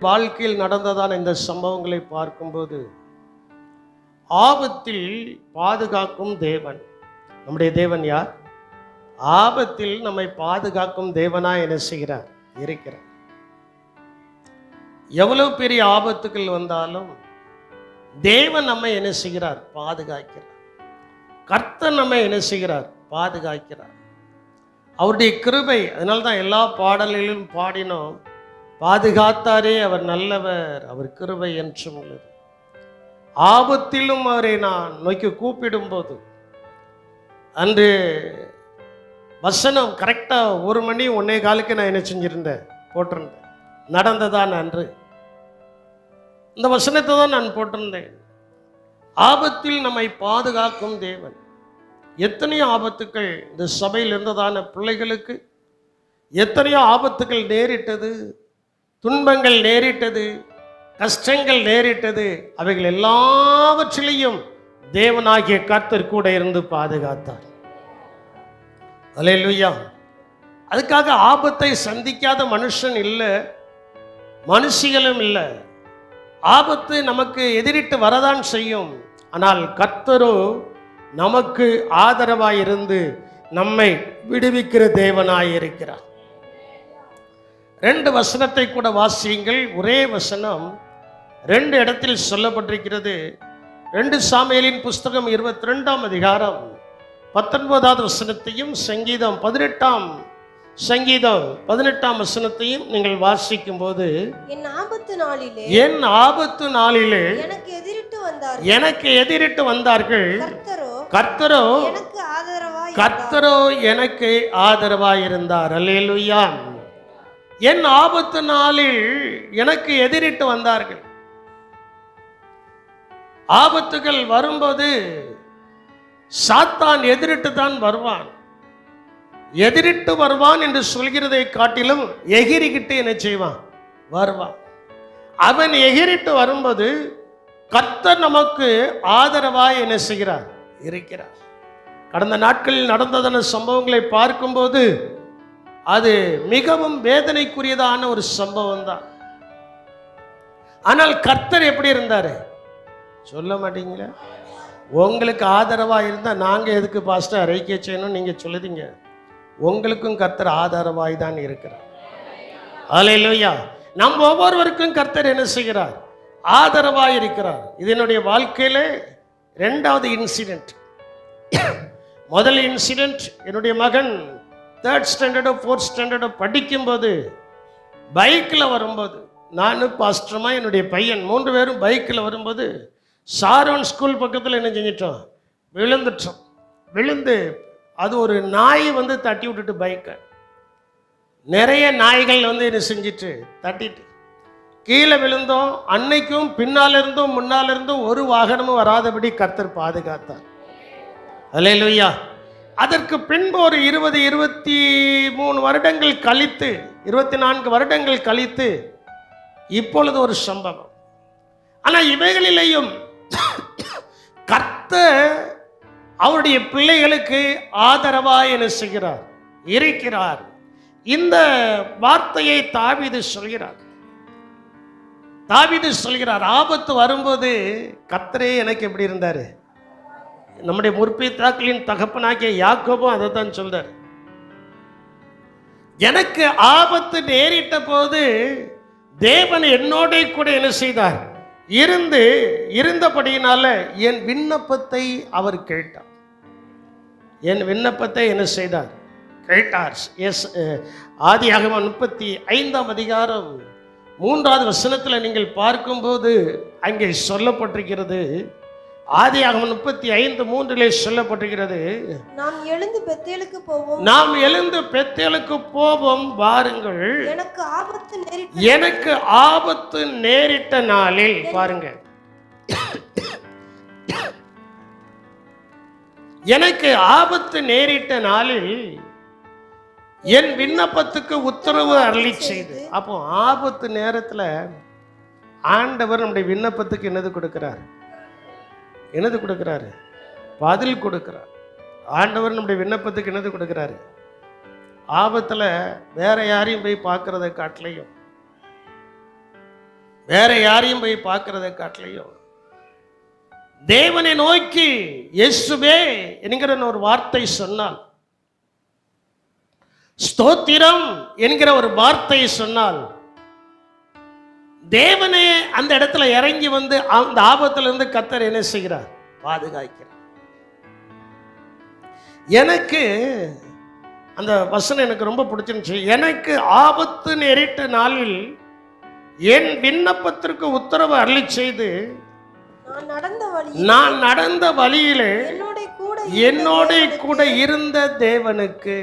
வாழ்க்கையில் நடந்ததான இந்த சம்பவங்களை பார்க்கும்போது, ஆபத்தில் பாதுகாக்கும் தேவன். நம்முடைய தேவன் யார்? ஆபத்தில் நம்மை பாதுகாக்கும் தேவனா என்ன செய்கிறார்? இருக்கிறார். எவ்வளவு பெரிய ஆபத்துக்கள் வந்தாலும் தேவன் நம்மை என்ன செய்கிறார்? பாதுகாக்கிறார். கர்த்தர் நம்மை என்ன செய்கிறார்? பாதுகாக்கிறார். அவருடைய கிருபை. அதனால்தான் எல்லா பாடலிலும் பாடினோம், பாதுகாத்தாரே அவர் நல்லவர், அவர் கிருபை என்றும் உள்ளது. ஆபத்திலும் அவரை நான் நோக்கி கூப்பிடும்போது, அன்று வசனம் கரெக்டாக 1 மணி 1:15 நான் என்ன செஞ்சிருந்தேன்? போட்டிருந்தேன். நடந்ததான் அன்று இந்த வசனத்தை தான் நான் போட்டிருந்தேன். ஆபத்தில் நம்மை பாதுகாக்கும் தேவன். எத்தனையோ ஆபத்துக்கள் இந்த சபையில் இருந்ததான பிள்ளைகளுக்கு எத்தனையோ ஆபத்துக்கள் நேரிட்டது, துன்பங்கள் நேரிட்டது, கஷ்டங்கள் நேரிட்டது. அவைகள் எல்லாவற்றிலையும் தேவனாகிய கர்த்தர் கூட இருந்து பாதுகாத்தார். அல்லேலூயா. அதுக்காக ஆபத்தை சந்திக்காத மனுஷன் இல்லை, மனுஷிகளும் இல்லை. ஆபத்து நமக்கு எதிரிட்டு வரதான் செய்யும். ஆனால் கர்த்தரோ நமக்கு ஆதரவாய் இருந்து நம்மை விடுவிக்கிற தேவனாய் இருக்கிறார். 2 வசனத்தை கூட வாசியுங்கள். ஒரே வசனம் 2 இடத்தில் சொல்லப்பட்டிருக்கிறது. 2 சாமுவேலின் புஸ்தகம் 22ஆம் அதிகாரம் 19வது வசனத்தையும் சங்கீதம் 18ஆம் வசனத்தையும் நீங்கள் வாசிக்கும் போது, என் ஆபத்து நாளிலே எனக்கு எதிரிட்டு வந்தார்கள், கர்த்தரோ எனக்கு ஆதரவாய் இருந்தார். அல்லேலூயா. என் ஆபத்து நாளில் எனக்கு எதிரிட்டு வந்தார்கள். ஆபத்துகள் வரும்போது சாத்தான் எதிரிட்டு தான் வருவான். எதிரிட்டு வருவான் என்று சொல்கிறதை காட்டிலும் எகிரிக்கிட்டு என்ன செய்வான்? வருவான். அவன் எகிரிட்டு வரும்போது கர்த்தர் நமக்கு ஆதரவாய் என்ன செய்கிறார்? இருக்கிறார். கடந்த நாட்களில் நடந்ததான சம்பவங்களை பார்க்கும்போது அது மிகவும் வேதனைக்குரியதான ஒரு சம்பவம் தான். ஆனால் கர்த்தர் எப்படி இருந்தாரு? சொல்ல மாட்டீங்களா? உங்களுக்கு ஆதரவாக இருந்தால் நாங்கள் எதுக்கு பாஸ்டர் அறிக்கை செய்யணும் நீங்க சொல்லுதீங்க. உங்களுக்கும் கர்த்தர் ஆதரவாய் தான் இருக்கிறார். அல்லேலூயா. நம் ஒவ்வொருவருக்கும் கர்த்தர் என்ன செய்கிறார்? ஆதரவாய் இருக்கிறார். இது என்னுடைய வாழ்க்கையில 2வது இன்சிடென்ட். முதல் இன்சிடென்ட், என்னுடைய மகன் 3rd ஸ்டாண்டர்டோ 4th ஸ்டாண்டர்டோ படிக்கும்போது பைக்கில் வரும்போது, நானும் பாஸ்டருமா என்னுடைய பையன் 3 பேரும் பைக்கில் வரும்போது சாரோன் ஸ்கூல் பக்கத்தில் என்ன செஞ்சிட்டோம்? விழுந்துட்டோம். விழுந்து அது ஒரு நாய் வந்து தட்டி விட்டுட்டு பைக்கை, நிறைய நாய்கள் வந்து என்ன செஞ்சிட்டு தட்டிட்டு கீழே விழுந்தோம். அன்னைக்கும் பின்னாலிருந்தும் முன்னாலிருந்தும் ஒரு வாகனமும் வராதபடி கர்த்தர் பாதுகாத்தார். அல்லேலூயா. அதற்கு பின்பு ஒரு 23 வருடங்கள் கழித்து, 24 வருடங்கள் கழித்து இப்பொழுது ஒரு சம்பவம். ஆனால் இவைகளிலேயும் கர்த்தர் அவருடைய பிள்ளைகளுக்கு ஆதரவாய் என்ன செய்கிறார்? இருக்கிறார். இந்த வார்த்தையை தாவீது சொல்கிறார். ஆபத்து வரும்போது கர்த்தரே எனக்கு எப்படி இருந்தாரு? நம்முடைய முற்பிதாக்களின் தகப்பனாகிய யாக்கோபும் அதை தான் சொல்றார். எனக்கு ஆபத்து நேரிட்ட போது தேவன் என்னோட கூட என்ன செய்தார்? இருந்தபடியினால என் விண்ணப்பத்தை அவர் கேட்டார். என் விண்ணப்பத்தை என்ன செய்தார்? கேட்டார். ஆதியாகமம் 35ஆம் அதிகாரம் 3வது வசனத்தில் நீங்கள் பார்க்கும்போது அங்கே சொல்லப்பட்டிருக்கிறது. ஆதியாகமம் 35:3 சொல்லப்பட்டிருக்கிறது, நாம் எழுந்து பெத்தேலுக்கு போவோம் வாருங்கள், எனக்கு ஆபத்து நேரிட்ட நாளில், பாருங்க, எனக்கு ஆபத்து நேரிட்ட நாளில் என் விண்ணப்பத்துக்கு உத்தரவு அருளி செய்து. அப்போ ஆபத்து நேரத்தில் ஆண்டவர் நம்முடைய விண்ணப்பத்துக்கு என்னது கொடுக்கிறார்? பதில் கொடுக்கிறார். ஆண்டவர் நம்முடைய விண்ணப்பத்துக்கு என்னது கொடுக்கிறாரு? ஆபத்தில் வேற யாரையும் போய் பார்க்கறதை காட்டிலையும் வேற யாரையும் போய் பார்க்கறத காட்டிலையும் தேவனை நோக்கி இயேசுவே என்கிற ஒரு வார்த்தை சொன்னால், ஸ்தோத்திரம் என்கிற ஒரு வார்த்தையை சொன்னால், தேவனே அந்த இடத்துல இறங்கி வந்து அந்த ஆபத்திலிருந்து கர்த்தர் என்ன செய்கிறார்? பாதுகாக்கிறார். எனக்கு அந்த வசனம் எனக்கு ரொம்ப பிடிச்சிருந்துச்சு. எனக்கு ஆபத்து நேரிட்ட நாளில் என் விண்ணப்பத்திற்கு உத்தரவு அருளி செய்து நான் நடந்த வழியிலே என்னோட கூட இருந்த தேவனுக்கு,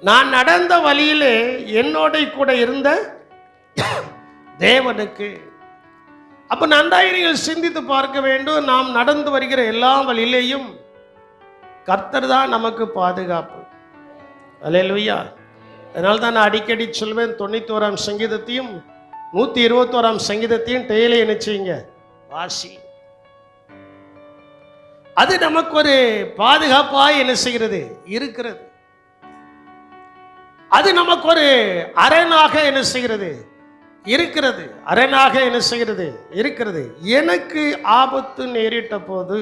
நான் நடந்த வழியிலே என்னோட கூட இருந்த தேவனுக்கு. அப்ப நன்றாக சிந்தித்து பார்க்க வேண்டும். நாம் நடந்து வருகிற எல்லா வழியிலேயும் கர்த்தர் தான் நமக்கு பாதுகாப்பு. அல்லேலூயா. அதனால தான் நான் அடிக்கடி சொல்வேன், 91ஆம் சங்கீதத்தையும் 121ஆம் சங்கீதத்தையும் டெய்லி என்ன செய்யுங்க? வாசி. அது நமக்கு ஒரு பாதுகாப்பாய் என்ன செய்கிறது? இருக்கிறது. அது நமக்கு ஒரு அரணாக என்ன செய்கிறது? இருக்கிறது. அரணாக என்ன செய்கிறது? இருக்கிறது. எனக்கு ஆபத்து நேரிட்ட போது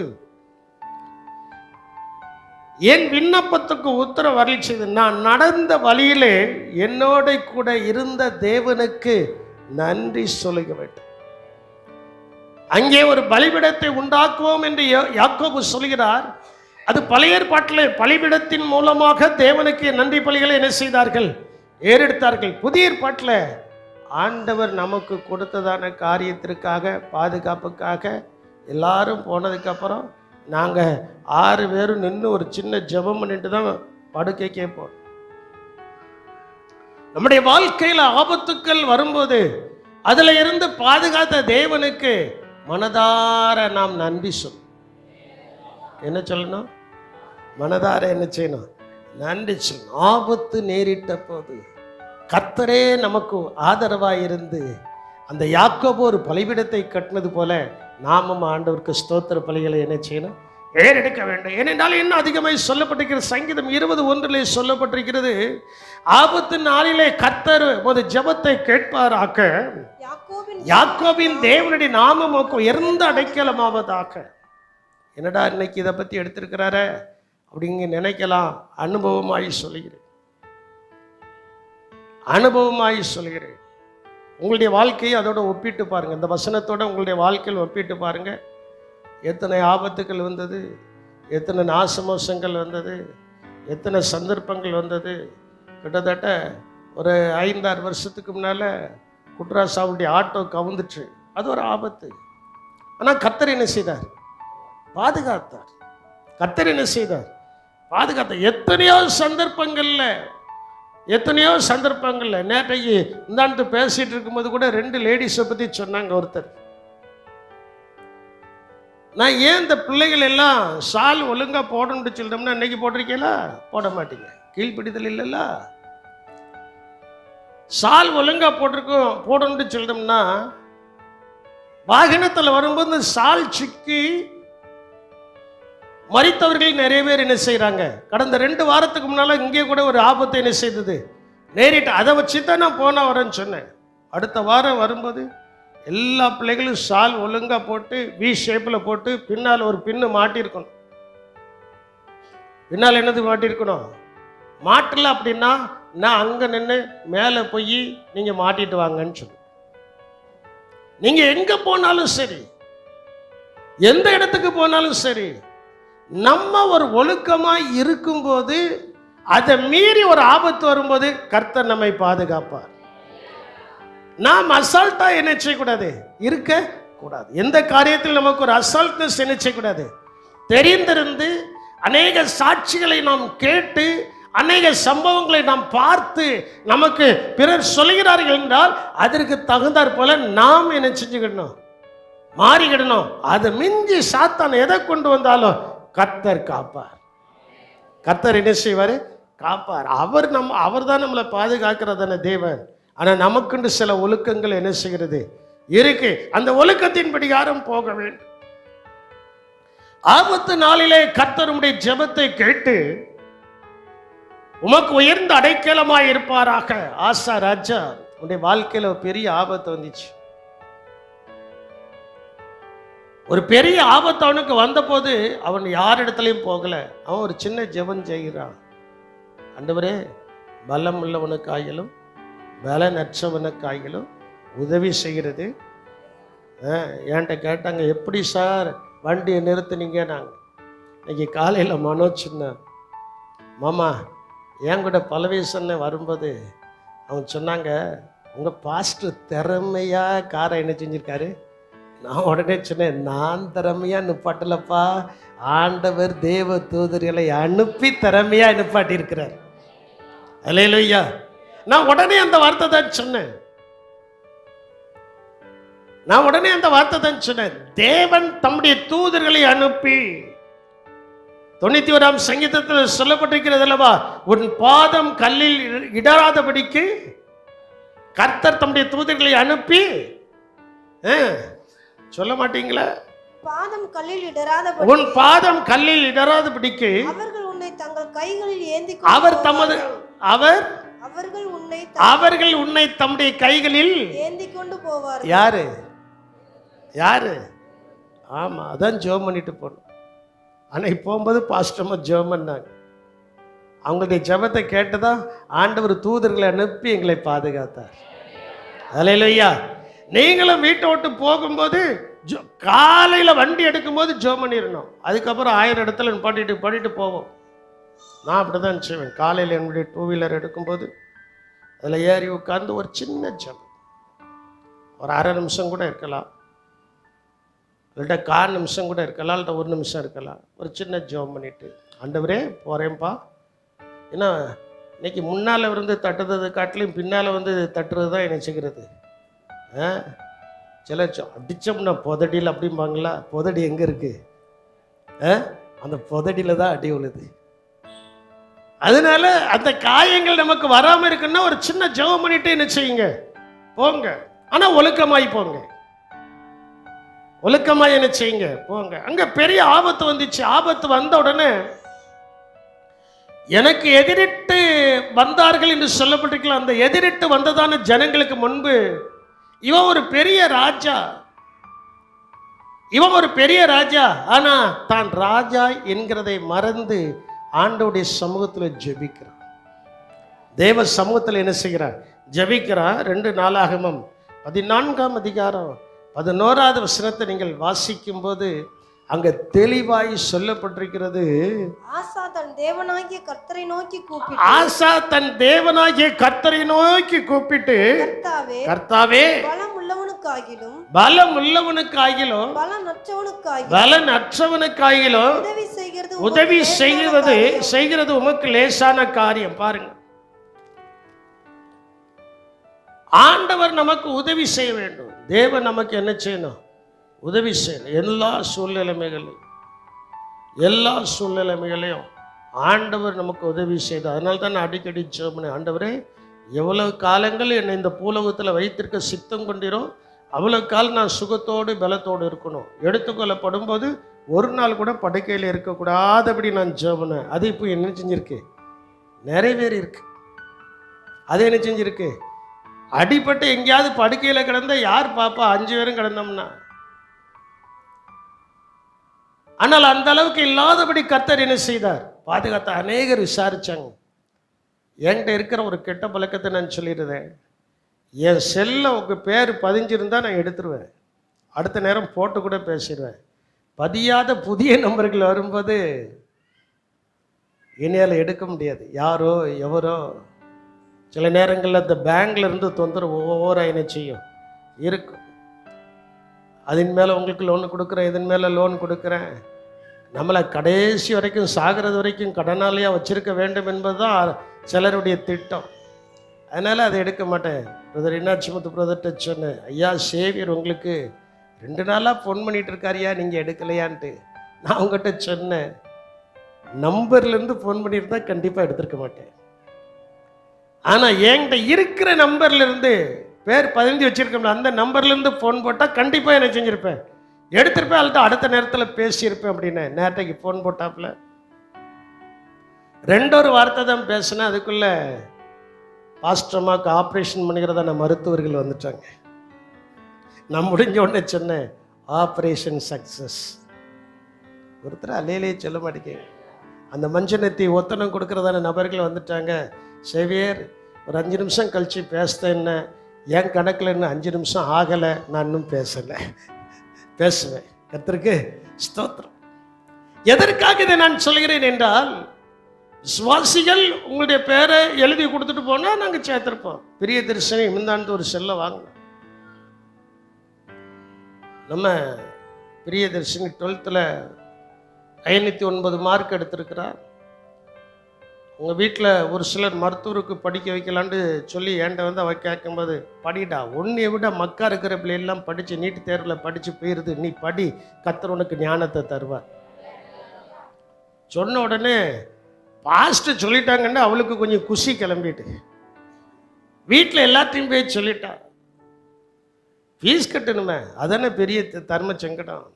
என் விண்ணப்பத்துக்கு உத்தரவு அருளி செய்து நான் நடந்த வழியிலே என்னோட கூட இருந்த தேவனுக்கு நன்றி சொல்ல வேண்டும். அங்கே ஒரு பலிபீடத்தை உண்டாக்குவோம் என்று யாக்கோபு சொல்கிறார். அது பழைய ஏற்பாட்டிலே பலிபீடத்தின் மூலமாக தேவனுக்கு நன்றி பலிகளை என்ன செய்தார்கள்? ஏறெடுத்தார்கள். புதிய ஏற்பாட்டில் ஆண்டவர் நமக்கு கொடுத்ததான காரியத்திற்காக, பாதுகாப்புக்காக எல்லாரும் போனதுக்கப்புறம் நாங்கள் 6 பேரும் நின்று ஒரு சின்ன ஜெபம் பண்ணிட்டு தான் படுக்கை கேட்போம். நம்முடைய வாழ்க்கையில் ஆபத்துக்கள் வரும்போது அதில் இருந்து பாதுகாத்த தேவனுக்கு மனதார நாம் நன்றி சொல்லணும். என்ன சொல்லணும்? மனதார என்ன செய்யணும்? நன்றி சொல்லணும். ஆபத்து நேரிட்ட போது கர்த்தரே நமக்கு ஆதரவாக இருந்து அந்த யாக்கோபு ஒரு பலிபீடத்தை கட்டினது போல நாமும் ஆண்டவருக்கு ஸ்தோத்திர பலிகளை என்ன செய்யணும்? ஏறெடுக்க வேண்டும். ஏனென்றால் இன்னும் அதிகமாக சொல்லப்பட்டிருக்கிற சங்கீதம் 20:1 சொல்லப்பட்டிருக்கிறது, ஆபத்து நாளிலே கர்த்தர் ஒரு ஜெபத்தை கேட்பாராக, யாக்கோபின் தேவனுடைய நாமம் உயர்ந்த அடைக்கலமாவதாக. என்னடா இன்னைக்கு இதை பற்றி எடுத்திருக்கிறார அப்படிங்க நினைக்கலாம். அனுபவமாய் சொல்கிறேன், அனுபவமாய் சொல்கிறேன். உங்களுடைய வாழ்க்கையை அதோட ஒப்பிட்டு பாருங்கள். இந்த வசனத்தோட உங்களுடைய வாழ்க்கையில் ஒப்பிட்டு பாருங்கள். எத்தனை ஆபத்துக்கள் வந்தது, எத்தனை நாசமோசங்கள் வந்தது, எத்தனை சந்தர்ப்பங்கள் வந்தது. கிட்டத்தட்ட ஒரு 5-6 வருஷத்துக்கு முன்னால் குட்ராசாவுடைய ஆட்டோ கவுந்துச்சு. அது ஒரு ஆபத்து. ஆனால் கர்த்தர் என்ன செய்தார்? பாதுகாத்தார். கர்த்தர் என்ன செய்தார்? பாதுகாத்தார். எத்தனையோ சந்தர்ப்பங்கள்ல நேற்றைக்கு இந்தாண்டு பேசிட்டு இருக்கும்போது கூட 2 லேடிஸை பற்றி சொன்னாங்க. ஒருத்தர், நான் ஏன் இந்த பிள்ளைகள் எல்லாம் ஷால் ஒழுங்காக போடணும்னு சொல்லிட்டோம்னா, இன்னைக்கு போட்டிருக்கீங்களா? போட மாட்டீங்க. கீழ்ப்பிடிதல் இல்லைல்ல. ஷால் ஒழுங்காக போடணும்னு சொல்லிட்டோம்னா, வாகனத்தில் வரும்போது ஷால் சிக்கி மரித்தவர்கள் நிறைய பேர் என்ன செய்கிறாங்க. கடந்த 2 வாரத்துக்கு முன்னால் இங்கே கூட ஒரு ஆபத்தை என்ன செய்தது? நேரிட்டு. அதை வச்சு தான் நான் போன வரேன்னு சொன்னேன். அடுத்த வாரம் வரும்போது எல்லா பிள்ளைகளும் ஷால் ஒழுங்காக போட்டு வி ஷேப்பில் போட்டு பின்னால் ஒரு பின்னு மாட்டியிருக்கணும். பின்னால் என்னது மாட்டியிருக்கணும்? மாட்டல அப்படின்னா நான் அங்கே நின்று மேலே போய் நீங்கள் மாட்டிட்டு வாங்கன்னு சொல்லு. நீங்கள் எங்கே போனாலும் சரி, எந்த இடத்துக்கு போனாலும் சரி, நம்ம ஒரு ஒழுக்கமாக இருக்கும்போது அதை மீறி ஒரு ஆபத்து வரும்போது கர்த்தர் நம்மை பாதுகாப்பார். நாம் அசால்ட்டா என்ன செய்யக்கூடாது? இருக்க கூடாது. எந்த காரியத்தில் நமக்கு ஒரு அசால்ட்னஸ் என்ன செய்யக்கூடாது? தெரிந்திருந்து அநேக சாட்சிகளை நாம் கேட்டு, அநேக சம்பவங்களை நாம் பார்த்து, நமக்கு பிறர் சொல்கிறார்கள் என்றால் அதற்கு தகுந்தாற் போல நாம் என்ன செஞ்சுக்கிடணும்? மாறிக்கிடணும். அதை மிஞ்சி சாத்தான் எதை கொண்டு வந்தாலும் கர்த்தர் காப்பார். கர்த்தர் என்ன செய்வார்? காப்பார். அவர் தான் நம்மளை பாதுகாக்கிறதான தேவன். ஆனால் நமக்குண்டு சில ஒழுக்கங்கள் என்ன செய்கிறது? இருக்கு. அந்த ஒழுக்கத்தின்படி யாரும் போக வேண்டும். ஆபத்து நாளிலே கர்த்தர் உம்முடைய ஜெபத்தை கேட்டு உமக்கு உயர்ந்த அடைக்கலமாய் இருப்பாராக. ஆசா ராஜா உன்னுடைய வாழ்க்கையில் ஒரு பெரிய ஆபத்து வந்துச்சு. ஒரு பெரிய ஆபத்து அவனுக்கு வந்தபோது அவன் யார் இடத்துலையும் போகல. அவன் ஒரு சின்ன ஜெபம் செய்கிறான். ஆண்டவரே, பலம் உள்ளவனுக்காயிலும் பலனற்றவனுக்காயிலும் உதவி செய்கிறது. என்கிட்ட கேட்டாங்க, எப்படி சார் வண்டியை நிறுத்துனீங்க? நாங்கள் இன்னைக்கு காலையில் மனோஜ் சொன்னேன், மாமா என் கூட பலவேசன்னு வரும்போது அவங்க சொன்னாங்க, உங்கள் பாஸ்டர் திறமையாக காரை என்ன செஞ்சுருக்காரு. நான் உடனே சொன்னேன், நான் திறமையாக நிப்பாட்டலப்பா, ஆண்டவர் தேவ தூதர்களை அனுப்பி திறமையாக நிப்பாட்டியிருக்கிறார். அல்லேலூயா. நான் உடனே அந்த வார்த்தை தான் சொன்னேன். தேவன் தம்முடைய தூதர்களை அனுப்பி 91ஆம் சங்கீதத்தில் சொல்லப்பட்டிருக்கிறது அல்லவா, உன் பாதம் கல்லில் இடராதபடிக்கு கர்த்தர் தம்முடைய தூதர்களை அனுப்பி, சொல்ல மாட்டீங்களா? பாதம் கல்லில் இடராதபடி, உன் பாதம் கல்லில் இடராதபடிக்கு அவர்கள் உன்னை தங்கள் கைகளில் ஏந்தி அவர்கள் உன்னை தம்முடைய கைகளில் ஏந்தி கொண்டு போவார். யாரு? ஆமா, அதான் ஜெபம் பண்ணிட்டு போனோம். ஆனால் போகும்போது பாஸ்டர்மா ஜெபம் பண்ணாங்க. அவங்களுடைய ஜெபத்தை கேட்டுதான் ஆண்டவர் தூதர்களை அனுப்பி எங்களை பாதுகாத்தார். அல்லேலூயா. நீங்களும் வீட்டை விட்டு போகும்போது காலையில் வண்டி எடுக்கும்போது ஜெபம் பண்ணிடணும். அதுக்கப்புறம் 1000 இடத்துல பாடிட்டு போவோம். நான் அப்படி தான் செய்வேன். காலையில் என்னுடைய 2 வீலர் எடுக்கும்போது அதில் ஏறி உட்கார்ந்து ஒரு சின்ன ஜெபம், ஒரு 1/2 நிமிஷம் கூட இருக்கலாம், இல்லைட்ட 1/4 நிமிஷம் கூட இருக்கலாம், இல்லைட்ட 1 நிமிஷம் இருக்கலாம். ஒரு சின்ன ஜெபம் பண்ணிவிட்டு, ஆண்டவரே போகிறேன்ப்பா. ஏன்னா இன்னைக்கு முன்னால் இருந்து தட்டுறது காட்டிலையும் பின்னால் வந்து தட்டுறது தான் நினச்சிக்கிறது. சில அடித்தோம்னா புதடியில் அப்படிம்பாங்களா, புதடி எங்கே இருக்குது? அந்த புதடியில் தான் அடி உழுது. அதனால அந்த காயங்கள் நமக்கு வராமல் இருக்குன்னா ஒரு சின்ன ஜெபம் பண்ணிட்டு என்ன செய்யுங்க, போங்க. ஆனால் ஒழுக்கமாய் போங்க, ஒழுக்கமாய் என்ன செய்யுங்க, போங்க. அங்கே பெரிய ஆபத்து வந்துச்சு. ஆபத்து வந்த உடனே எனக்கு எதிரிட்டு வந்தார்கள் என்று சொல்லப்பட்டிருக்கலாம். அந்த எதிரிட்டு வந்ததான ஜனங்களுக்கு முன்பு இவன் ஒரு பெரிய ராஜா, ஆனா தான் ராஜா என்கிறதை மறந்து ஆண்டவருடைய சமூகத்தில் ஜெபிக்கிறான். தேவ சமூகத்தில் என்ன செய்கிறார்? ஜெபிக்கிறான். 2 நாளாகமம் 14ஆம் அதிகாரம் 11வது வசனத்தை நீங்கள் வாசிக்கும் போது அங்க தெளிவாய் சொல்லப்பட்டிருக்கிறது. ஆசா தன் தேவனாகிய கர்த்தரை நோக்கி கூப்பிட்டு கர்த்தாவே பலம் உள்ளவனுக்காகிலும் பலனற்றவனுக்காகிலும் உதவி செய்கிறது உமக்கு லேசான காரியம். பாருங்க, ஆண்டவர் நமக்கு உதவி செய்ய வேண்டும். தேவன் நமக்கு என்ன செய்யணும்? உதவி செய்யணும். எல்லா சூழ்நிலைமைகளையும் ஆண்டவர் நமக்கு உதவி செய்தார். அதனால தான் நான் அடிக்கடி சொன்னேன், ஆண்டவரே எவ்வளவு காலங்கள் என்னை இந்த பூலோகத்தில் வைத்திருக்க சித்தம் கொண்டிரும், அவ்வளவு காலம் நான் சுகத்தோடு பலத்தோடு இருக்கணும். எடுத்துக்கொள்ளப்படும் போது ஒரு நாள் கூட படுக்கையில் இருக்கக்கூடாதபடி நான் ஜெபனேன். அது இப்போ என்ன செஞ்சிருக்கு? நிறைவேறி இருக்கு. அது என்ன செஞ்சிருக்கு? அடிப்பட்டு எங்கேயாவது படுக்கையில் கிடந்தா யார் பாப்பா? 5 பேரும் கிடந்தோம்னா. ஆனால் அந்த அளவுக்கு இல்லாதபடி கர்த்தர் என்ன செய்தார்? பாதுகாத்த. அநேகர் விசாரிச்சாங்க. என்கிட்ட இருக்கிற ஒரு கெட்ட பழக்கத்தை நான் சொல்லிடுறேன், என் செல்ல உங்கள் பேர் பதிஞ்சிருந்தா நான் எடுத்துருவேன், அடுத்த நேரம் போட்டு கூட பேசிடுவேன். பதியாத புதிய நம்பர்கள் வரும்போது இனியால் எடுக்க முடியாது. யாரோ எவரோ சில நேரங்களில் அந்த பேங்க்ல இருந்து தொந்தரவு ஒவ்வொரு என்ன செய்யும் இருக்கும். அதன் மேலே உங்களுக்கு லோன் கொடுக்குறேன், இதன் மேலே லோன் கொடுக்குறேன், நம்மளை கடைசி வரைக்கும் சாகிறது வரைக்கும் கடனாளியாக வச்சிருக்க வேண்டும் என்பது தான் சிலருடைய திட்டம். அதனால் அதை எடுக்க மாட்டேன். பிரதர் இன்னாட்சிமுத்து பிரதர்கிட்ட சொன்னேன், ஐயா சேவியர் உங்களுக்கு 2 நாளாக ஃபோன் பண்ணிகிட்டு இருக்காரியா, நீங்கள் எடுக்கலையான்ட்டு. நான் அவங்ககிட்ட சொன்னேன், நம்பர்லேருந்து ஃபோன் பண்ணியிருந்தா கண்டிப்பாக எடுத்திருக்க மாட்டேன். ஆனால் என்கிட்ட இருக்கிற நம்பர்லேருந்து பேர் பதிஞ்சு வச்சுருக்கோம்ல, அந்த நம்பர்லேருந்து ஃபோன் போட்டால் கண்டிப்பாக என்ன செஞ்சுருப்பேன், எடுத்திருப்பேன். அல்லது அடுத்த நேரத்தில் பேசியிருப்பேன். அப்படின்னு நேரத்தைக்கு ஃபோன் போட்டாப்புல 2 வார்த்தை தான் பேசினேன். அதுக்குள்ளே பாஸ்டர்மாக்கு ஆப்ரேஷன் பண்ணுகிறதான மருத்துவர்கள் வந்துட்டாங்க. நான் முடிஞ்ச உடனே சொன்னேன், ஆப்ரேஷன் சக்ஸஸ். ஒருத்தர் அலையிலே சொல்ல மாட்டேங்க. அந்த மஞ்சனத்தை ஒத்தனம் கொடுக்கறதான நபர்கள் வந்துட்டாங்க. சேவியர், ஒரு 5 நிமிஷம் கழித்து பேசுகிறேன். என்ன என் கணக்கில் இன்னும் 5 நிமிஷம் ஆகலை, நான் இன்னும் பேசலை. பேசுவேன். கர்த்தருக்கு ஸ்தோத்திரம். எதற்காக இதை நான் சொல்கிறேன் என்றால், விசுவாசிகள் உங்களுடைய பேரை எழுதி கொடுத்துட்டு போனால் நாங்கள் சேர்த்துருப்போம். பெரிய தரிசனி முந்தாண்டு ஒரு செல்லை வாங்கினோம். நம்ம பெரிய தரிசனி 12th 509 மார்க் எடுத்திருக்கிறார். உங்கள் வீட்டில் ஒரு சிலர் மருத்துவருக்கு படிக்க வைக்கலான்னு சொல்லி என்கிட்ட வந்து அவ கேட்கும்போது, படிடா, ஒன்றை விட மக்கா இருக்கிற பிள்ளையெல்லாம் படித்து நீட்டு தேர்வில் படித்து போயிடுது, நீ படி, கர்த்தர் உனக்கு ஞானத்தை தருவார். சொன்ன உடனே பாஸ்ட்டு சொல்லிட்டாங்கன்னு அவளுக்கு கொஞ்சம் குஷி கிளம்பிட்டு வீட்டில் எல்லாத்தையும் போய் சொல்லிட்டா. ஃபீஸ் கட்டணுமே, அதானே பெரிய தர்ம சங்கடம்.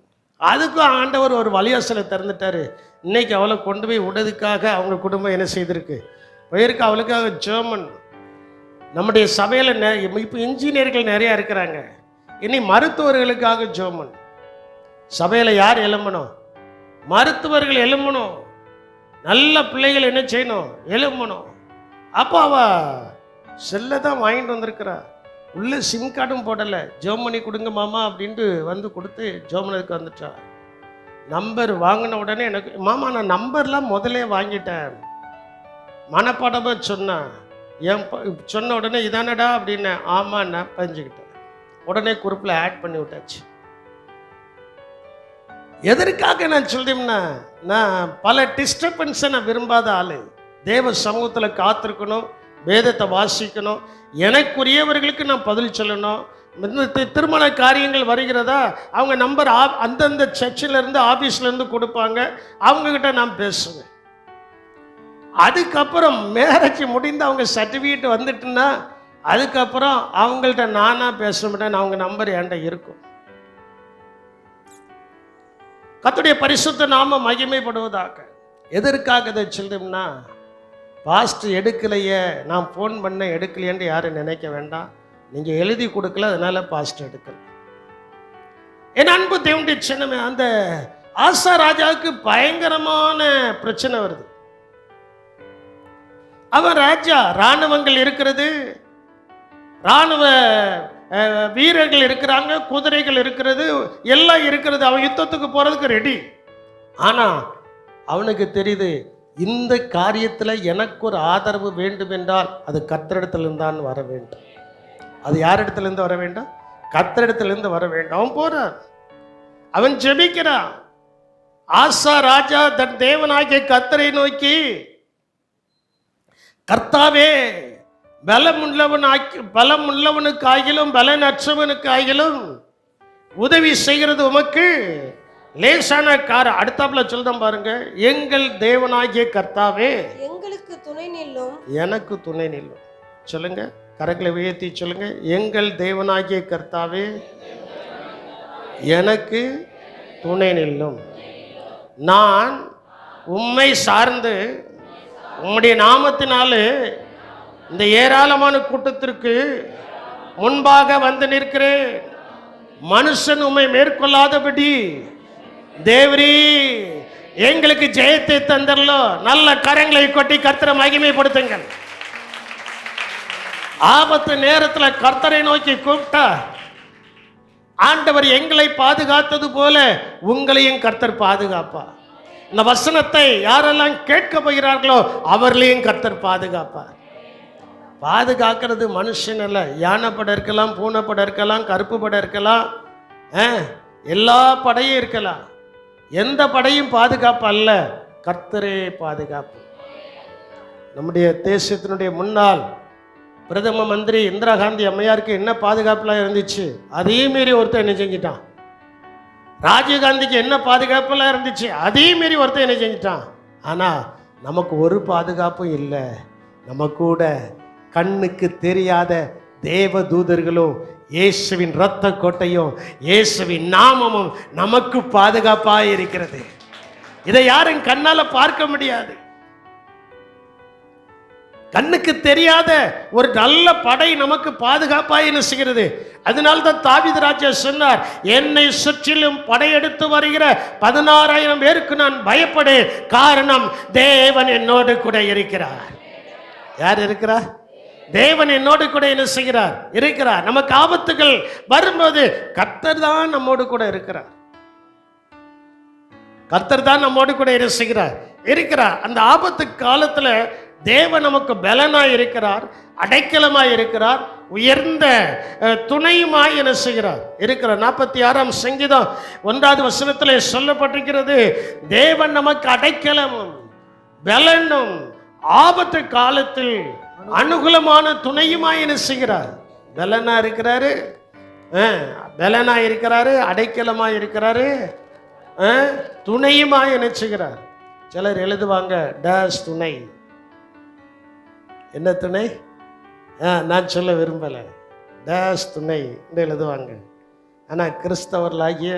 அதுக்கும் ஆண்டவர் ஒரு வழியாசலை திறந்துட்டாரு. இன்னைக்கு அவளை கொண்டு போய் விடுறதுக்காக அவங்க குடும்பம் என்ன செய்திருக்கு, போயிருக்கு. அவளுக்காக ஜெர்மன். நம்முடைய சபையில் இப்போ இன்ஜினியர்கள் நிறையா இருக்கிறாங்க. இனி மருத்துவர்களுக்காக ஜெர்மன். சபையில் யார் எழும்பணும்? மருத்துவர்கள் எழும்பணும். நல்ல பிள்ளைகள் என்ன செய்யணும்? எழும்பணும். அப்போ அவ செல்லை தான் வாங்கிட்டு வந்திருக்கிறா. உள்ளே சிம் கார்டும் போடலை. ஜெர்மனி கொடுங்க மாமா அப்படின்ட்டு வந்து கொடுத்து ஜெர்மனிக்கு வந்துட்டா. நம்பர் வாங்கின உடனே எனக்கு, மாமா நான் நம்பர்லாம் முதலே வாங்கிட்டேன், மனப்பாடமாக சொன்னேன். சொன்ன உடனே இதானடா அப்படின்னேன். ஆமாம், நான் பதிஞ்சுக்கிட்டேன். உடனே குரூப்பில் ஆட் பண்ணி விட்டாச்சு. எதற்காக நான் சொல்றேன்னா, நான் பல டிஸ்டர்பன்ஸை நான் விரும்பாத ஆள். தேவ சமூகத்தில் காத்திருக்கணும், வேதத்தை வாசிக்கணும், எனக்குரியவர்களுக்கு நான் பதில் சொல்லணும். திருமண காரியங்கள் வருகிறதா, அவங்க நம்பர் அந்தந்த சர்ச்சிலேருந்து ஆஃபீஸ்லேருந்து கொடுப்பாங்க, அவங்கக்கிட்ட நான் பேசுவேன். அதுக்கப்புறம் மேரேஜ் முடிந்து அவங்க சர்டிஃபிகேட் வந்துட்டுன்னா அதுக்கப்புறம் அவங்கள்ட்ட நானாக பேச மாட்டேன், அவங்க நம்பர் என்கிட்ட இருக்கும். கர்த்தருடைய பரிசுத்த நாம மகிமைப்படுவதாக. எதற்காக இதை சொல்றோம்னா, பாஸ்ட் எடுக்கலையே, நான் ஃபோன் பண்ண எடுக்கலையேன்னு யாரும் நினைக்க வேண்டாம். நீங்கள் எழுதி கொடுக்கல, அதனால பாஸ்ட் எடுக்கல. என் அன்பு தேவனுடைய சின்னமே, அந்த ஆசா ராஜாவுக்கு பயங்கரமான பிரச்சனை வருது. அவன் ராஜா, இராணுவங்கள் இருக்கிறது, இராணுவ வீரர்கள் இருக்கிறாங்க, குதிரைகள் இருக்கிறது, எல்லாம் இருக்கிறது. அவன் யுத்தத்துக்கு போகிறதுக்கு ரெடி. ஆனால் அவனுக்கு தெரியுது, இந்த காரியத்தில் எனக்கு ஒரு ஆதரவு வேண்டும் என்றால் அது கர்த்தரிடத்திலிருந்து தான் வர வேண்டும். அது யார் இடத்துலேருந்து வர வேண்டும்? கர்த்தரிடத்திலிருந்து வர வேண்டும். அவன் போறான், அவன் ஜெபிக்கிறான். ஆசா ராஜா தன் தேவனாகிய கர்த்தரை நோக்கி, கர்த்தாவே, பலமுள்ளவனுக்காகிலும் பலனற்றவனுக்காகிலும் உதவி செய்கிறது உமக்கு லேசான காரம். அடுத்தாப்புல சொல்றேன் பாருங்க, எங்கள் தேவனாகிய கர்த்தாவே எங்களுக்கு துணை நில்லும். எனக்கு துணை நில்லும். சொல்லுங்க, கரங்களை உயர்த்தி சொல்லுங்க, எங்கள் தேவனாகிய கர்த்தாவே எனக்கு துணை நில்லும். நான் உம்மை சார்ந்து உம்முடைய நாமத்தினாலே இந்த ஏராளமான கூட்டத்திற்கு முன்பாக வந்து நிற்கிறேன். மனுஷன் உம்மை மேற்கொள்ளாதபடி தேவரீ எங்களுக்கு ஜெயத்தை தந்தரலோ. நல்ல கரங்களை கொட்டி கர்த்தரை மகிமைப்படுத்துங்கள். ஆபத்து நேரத்தில் கர்த்தரை நோக்கி கூப்பிட்டா, ஆண்டவர் எங்களை பாதுகாத்தது போல உங்களையும் கர்த்தர் பாதுகாப்பா. இந்த வசனத்தை யாரெல்லாம் கேட்க போகிறார்களோ அவர்களையும் கர்த்தர் பாதுகாப்பார். பாதுகாக்கிறது மனுஷன் அல்ல. யானை படம் இருக்கலாம், பூனை படம் இருக்கலாம், கருப்பு படம் இருக்கலாம், எல்லா படையும் இருக்கலாம். எந்த படையும் பாதுகாப்பு அல்ல, கர்த்தரே பாதுகாப்பு. நம்முடைய தேசத்தினுடைய முன்னாள் பிரதம மந்திரி இந்திரா காந்தி அம்மையாருக்கு என்ன பாதுகாப்புலாம் இருந்துச்சு, அதே மீறி ஒருத்தர் என்ன செஞ்சிட்டான். ராஜீவ்காந்திக்கு என்ன பாதுகாப்புலாம் இருந்துச்சு, அதே மீறி ஒருத்தர் என்ன செஞ்சிட்டான். ஆனால் நமக்கு ஒரு பாதுகாப்பும் இல்லை. நம்ம கூட கண்ணுக்கு தெரியாத தேவ தூதர்களும் இயேசுவின் இரத்த கோட்டையும் இயேசுவின் நாமமும் நமக்கு பாதுகாப்பாக இருக்கிறது. இதை யாரும் கண்ணால பார்க்க முடியாது. கண்ணுக்கு தெரியாத ஒரு நல்ல படை நமக்கு பாதுகாப்பாக என்ன செய்கிறது. அதனால தான் தாவீது ராஜா சொன்னார், என்னை சுற்றிலும் படையெடுத்து வருகிற 16,000 பேருக்கு நான் பயப்படேன், காரணம் தேவன் என்னோடு கூட இருக்கிறார். யார் இருக்கிறார்? தேவன் என்னோடு கூட என்ன செய்கிறார்? இருக்கிறார். நமக்கு ஆபத்துகள் வரும்போது கர்த்தர் தான் நம்மோடு கூட இருக்கிறார். கர்த்தர் தான் நம்மோடு கூட என்ன செய்கிறார்? இருக்கிறார். அந்த ஆபத்து காலத்துல தேவன் நமக்கு பலனாய் இருக்கிறார், அடைக்கலமாய் இருக்கிறார், உயர்ந்த துணையுமாய் என்ன செய்கிறார்? இருக்கிறார். 46ஆம் சங்கீதம் 1வது வசனத்திலே சொல்லப்பட்டிருக்கிறது, தேவன் நமக்கு அடைக்கலமும் பலனும் ஆபத்து காலத்தில் அனுகூலமான துணையுமாய் என்ன செய்கிறார்? பலனா இருக்கிறாரு, பலனா இருக்கிறாரு, அடைக்கலமா இருக்கிறாரு, துணையுமாய் என்ன செய்கிறார். சிலர் எழுதுவாங்க டேஸ் துணை. என்ன துணை? நான் சொல்ல விரும்பலை. டேஸ் துணை என்று எழுதுவாங்க. ஆனால் கிறிஸ்தவர்களாகிய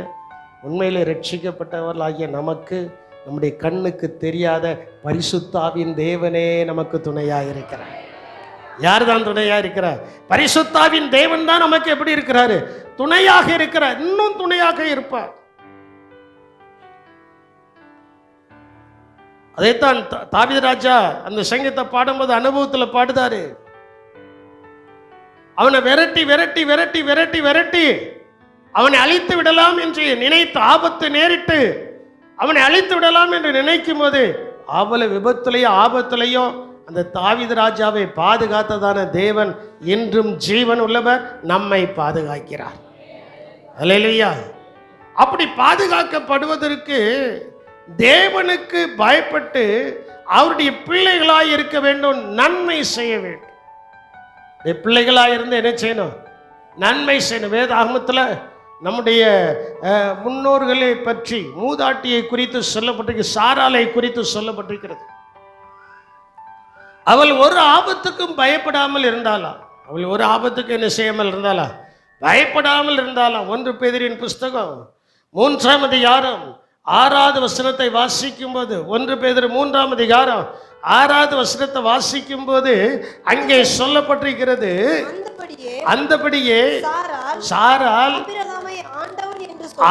உண்மையிலே ரட்சிக்கப்பட்டவர்களாகிய நமக்கு நம்முடைய கண்ணுக்கு தெரியாத பரிசுத்தாவின் தேவனே நமக்கு துணையாக இருக்கிறார். யார் தான் துணையாக இருக்கிறார்? பரிசுத்தாவின் தேவன் தான் நமக்கு எப்படி இருக்கிறாரு? துணையாக இருக்கிறார். இன்னும் துணையாக இருப்பார். அதைத்தான் தாவீது ராஜா அந்த சங்கீதத்தை பாடும்போது அனுபவத்தில் பாடுதாரு. அவனை விரட்டி விரட்டி விரட்டி விரட்டி விரட்டி அவனை அழித்து விடலாம் என்று நினைத்து, ஆபத்து நேரிட்டு அவனை அழித்து விடலாம் என்று நினைக்கும் போது அவ்வளவு விபத்துலையும் ஆபத்துலையும் அந்த தாவீது ராஜாவை பாதுகாத்ததான தேவன் இன்றும் ஜீவன் உள்ளவர், நம்மை பாதுகாக்கிறார். அல்லேலூயா. அப்படி பாதுகாக்கப்படுவதற்கு தேவனுக்கு பயப்பட்டு அவருடைய பிள்ளைகளாய் இருக்க வேண்டும், நன்மை செய்ய வேண்டும். பிள்ளைகளாக இருந்து என்ன செய்யணும்? நன்மை செய்யணும். வேதாகமத்தில் நம்முடைய முன்னோர்களை பற்றி, மூதாட்டியை குறித்து சொல்லப்பட்டிருக்கு, சாராளை குறித்து சொல்லப்பட்டிருக்கிறது. அவள் ஒரு ஆபத்துக்கும் பயப்படாமல் இருந்தாலாம். அவள் ஒரு ஆபத்துக்கு என்ன செய்யாமல் இருந்தாலாம்? பயப்படாமல் இருந்தாலாம். 1 பேதுருவின் புஸ்தகம் 3ஆம் அதிகாரம் 6வது வசனத்தை வாசிக்கும் போது, 1 பேதுரு 3ஆம் அதிகாரம் 6வது வசனத்தை வாசிக்கும் போது அங்கே சொல்லப்பட்டிருக்கிறது, அந்தபடியே சாராள்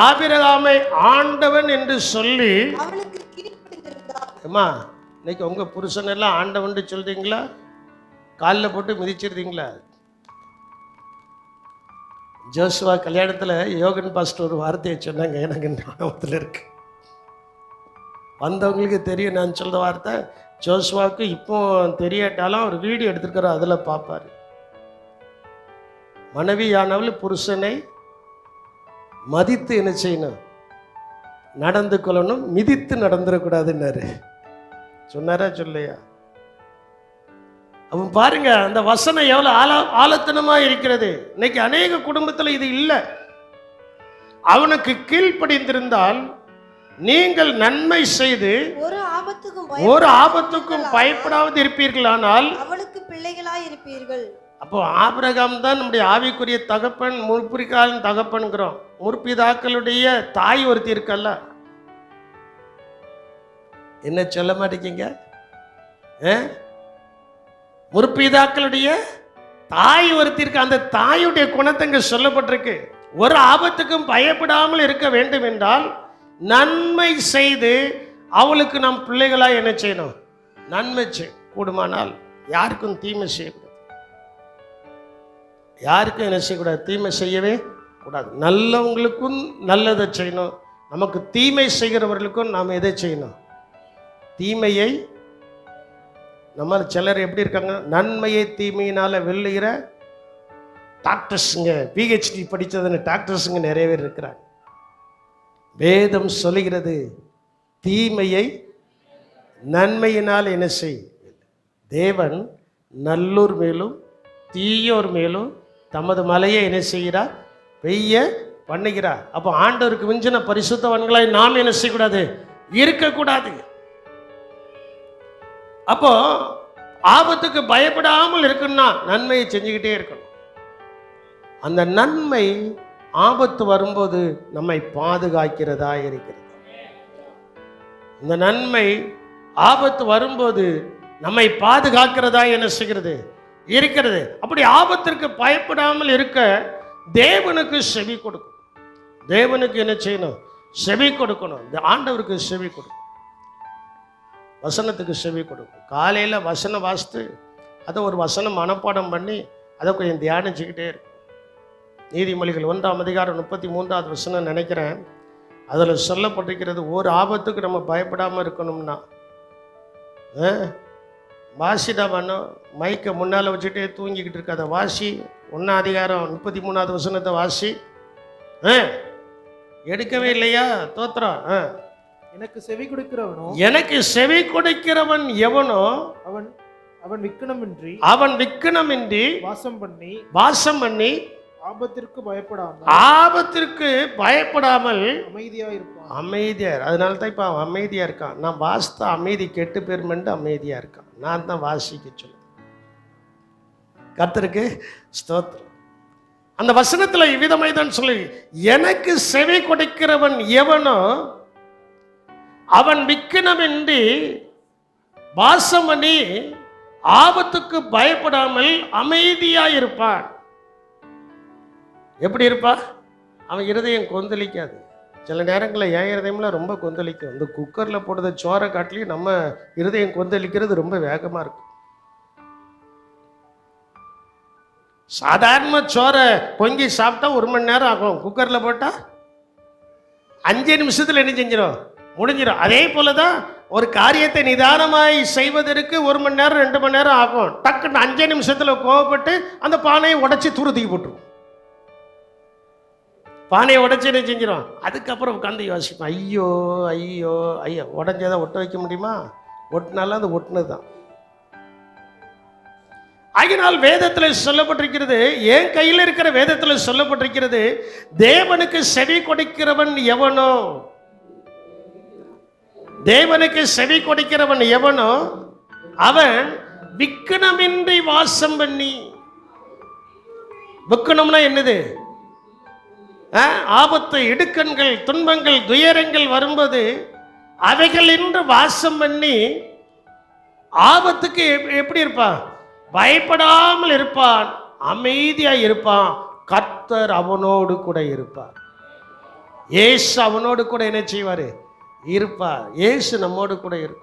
ஆபிரகாமை ஆண்டவன் என்று சொல்லி, அம்மா இன்னைக்கு உங்க புருஷன் எல்லாம் ஆண்டவன் சொல்றீங்களா? காலில் போட்டு மிதிச்சிருந்தீங்களா? ஜோசுவா கல்யாணத்தில் யோகன் பாஸ்டர் ஒரு வார்த்தையை சொன்னாங்க, எனக்கு ஞாபகத்தில் இருக்கு. வந்தவங்களுக்கு தெரியும் நான் சொல்ற வார்த்தை. ஜோசுவாவுக்கு இப்போ தெரியாட்டாலும் அவர் வீடியோ எடுத்திருக்கிறார், அதில் பார்ப்பார். மனைவியானவள் புருஷனை மதித்து என்ன செய்யணும்? நடந்து கொள்ளணும், மிதித்து நடந்துடக்கூடாதுன்னாரு. சொன்னாரா சொல்லையா? அவன் பாருங்க அந்த வசனம் எவ்வளவு ஆழத்தனமா இருக்கிறது. இன்னைக்கு அநேக குடும்பத்தில் இது இல்லை. அவனுக்கு கீழ்ப்படிந்திருந்தால் நீங்கள் நன்மை செய்து ஒரு ஆபத்துக்கும் பயப்படாது இருப்பீர்களானால் அவளுக்கு பிள்ளைகளாய் இருப்பீர்கள். அப்போ ஆபிரகாம் தான் நம்முடைய ஆவிக்குரிய தகப்பன், முற்பிதாக்களின் தகப்பன்கிறோம். முற்பிதாக்களுடைய தாய் ஒருத்தி இருக்கல்ல, என்ன சொல்ல மாட்டேங்க? முற்பிதாக்களுடைய தாய் ஒருத்தி இருக்கு. அந்த தாயுடைய குணத்தங்க சொல்லப்பட்டிருக்கு. ஒரு ஆபத்துக்கும் பயப்படாமல் இருக்க வேண்டும் என்றால் நன்மை செய்து அவளுக்கு நம் பிள்ளைகளாக என்ன செய்யணும்? நன்மை கூடுமானால் யாருக்கும் தீமை செய்யக்கூடாது. யாருக்கும் என்ன செய்யக்கூடாது? தீமை செய்யவே கூடாது. நல்லவங்களுக்கும் நல்லதை செய்யணும். நமக்கு தீமை செய்கிறவர்களுக்கும் நாம் எதை செய்யணும்? தீமையை. நம்ம சிலர் எப்படி இருக்காங்க? நன்மையை தீமையினால வெல்லுகிற டாக்டர்ஸுங்க, பிஹெச்டி படித்ததுன்னு டாக்டர்ஸுங்க நிறைய பேர் இருக்கிறாங்க. வேதம் சொல்லுகிறது, தீமையை நன்மையினால் என்ன செய். தேவன் நல்லோர் மேலும் தீயோர் மேலும் தமது மலையை என்ன செய்கிறார்? பெய்ய பண்ணுகிறார். அப்போ ஆண்டவருக்கு மிஞ்சின பரிசுத்தவான்களாய் நாம் என்ன செய்யக்கூடாது? இருக்கக்கூடாது. அப்போ ஆபத்துக்கு பயப்படாமல் இருக்குன்னா நன்மையை செஞ்சுக்கிட்டே இருக்கணும். அந்த நன்மை ஆபத்து வரும்போது நம்மை பாதுகாக்கிறதா இருக்கிறது. இந்த நன்மை ஆபத்து வரும்போது நம்மை பாதுகாக்கிறதா என்ன செய்கிறது இருக்கிறது. அப்படி ஆபத்திற்கு பயப்படாமல் இருக்க தேவனுக்கு செவி கொடுக்கும். தேவனுக்கு என்ன செய்யணும்? செவி கொடுக்கணும். இந்த ஆண்டவருக்கு செவி கொடுக்கும், வசனத்துக்கு செவி கொடுக்கும். காலையில் வசனம் வாசித்து அதை ஒரு வசனம் மனப்பாடம் பண்ணி அதை கொஞ்சம் தியானிச்சுக்கிட்டே இருக்கும். நீதிமொழிகள் 1:33 வசனம் நினைக்கிறேன், அதில் சொல்லப்பட்டிருக்கிறது, ஒரு ஆபத்துக்கு நம்ம பயப்படாமல் இருக்கணும்னா வாசிடா பண்ணும். மைக்கை முன்னால் வச்சுட்டே தூங்கிக்கிட்டு இருக்காத, வாசி. 1:33 வசனத்தை வாசி. எடுக்கவே இல்லையா? தோத்திரம். எனக்கு செவி கொடுக்கிறவனோ, எனக்கு செவி கொடுக்கிறவன் எவனோ அவன் அவன் விக்கனமின்றி வாசம் பண்ணி ஆபத்திற்கு பயப்படாமல் அமைதியா இருப்பான். அமைதியார். அதனால தான் இப்போ அவன் அமைதியா இருக்கான். நான் வாசித்த அமைதி கெட்டு பெருமென்று அமைதியா இருக்கான். நான் தான் வாசிக்க சொல்ல. கர்த்தருக்கு ஸ்தோத்திரம். அந்த வசனத்தில் இவ்விதமாய் தான் சொல்லி, எனக்கு செவி கொடுக்கிறவன் எவனோ அவன் விக்கனமின்றி வாசம் பண்ணி ஆபத்துக்கு பயப்படாமல் அமைதியாக இருப்பான். எப்படி இருப்பா? அவன் இருதயம் கொந்தளிக்காது. சில நேரங்களில் என் இருதயம்லாம் ரொம்ப கொந்தளிக்கும். இந்த குக்கரில் போடுற சோறை காட்டிலையும் நம்ம இருதயம் கொந்தளிக்கிறது ரொம்ப வேகமாக இருக்கும். சாதாரண சோறை பொங்கி சாப்பிட்டா 1 மணி நேரம் ஆகும். குக்கரில் போட்டால் 5 நிமிஷத்தில் என்ன செஞ்சிடும்? முடிஞ்சிடும். அதே போல தான் ஒரு காரியத்தை நிதானமாய் செய்வதற்கு 1 மணி நேரம் 2 மணி நேரம் ஆகும். டக்குன்னு 5 நிமிஷத்தில் கோவப்பட்டு அந்த பானையை உடைச்சி தூரத்துக்கு போட்டுரும். பானையை உடைச்சி என்ன செஞ்சிடும்? அதுக்கப்புறம் உட்காந்து யோசிப்பேன், ஐயோ ஐயோ ஐயோ, உடஞ்சதை ஒட்ட வைக்க முடியுமா? ஒட்டினாலும் அது ஒட்டினது தான். ஆகினால் வேதத்தில் சொல்லப்பட்டிருக்கிறது, என் கையில் இருக்கிற வேதத்தில் சொல்லப்பட்டிருக்கிறது, தேவனுக்கு செவி கொடுக்கிறவன் எவனோ, தேவனுக்கு செவி கொடுக்கிறவன் எவனோ அவன் விக்கனமின்றி வாசம் பண்ணி. விக்கனம்னா என்னது? ஆபத்து, இடுக்கண்கள், துன்பங்கள், துயரங்கள் வரும்போது அவைகள் என்று வாசம் பண்ணி ஆபத்துக்கு எப்படி இருப்பான்? பயப்படாமல் இருப்பான், அமைதியாக இருப்பான். கர்த்தர் அவனோடு கூட இருப்பார். இயேசு அவனோடு கூட என்ன செய்வார்? இருப்பார். இயேசு நம்மோடு கூட இருக்கும்.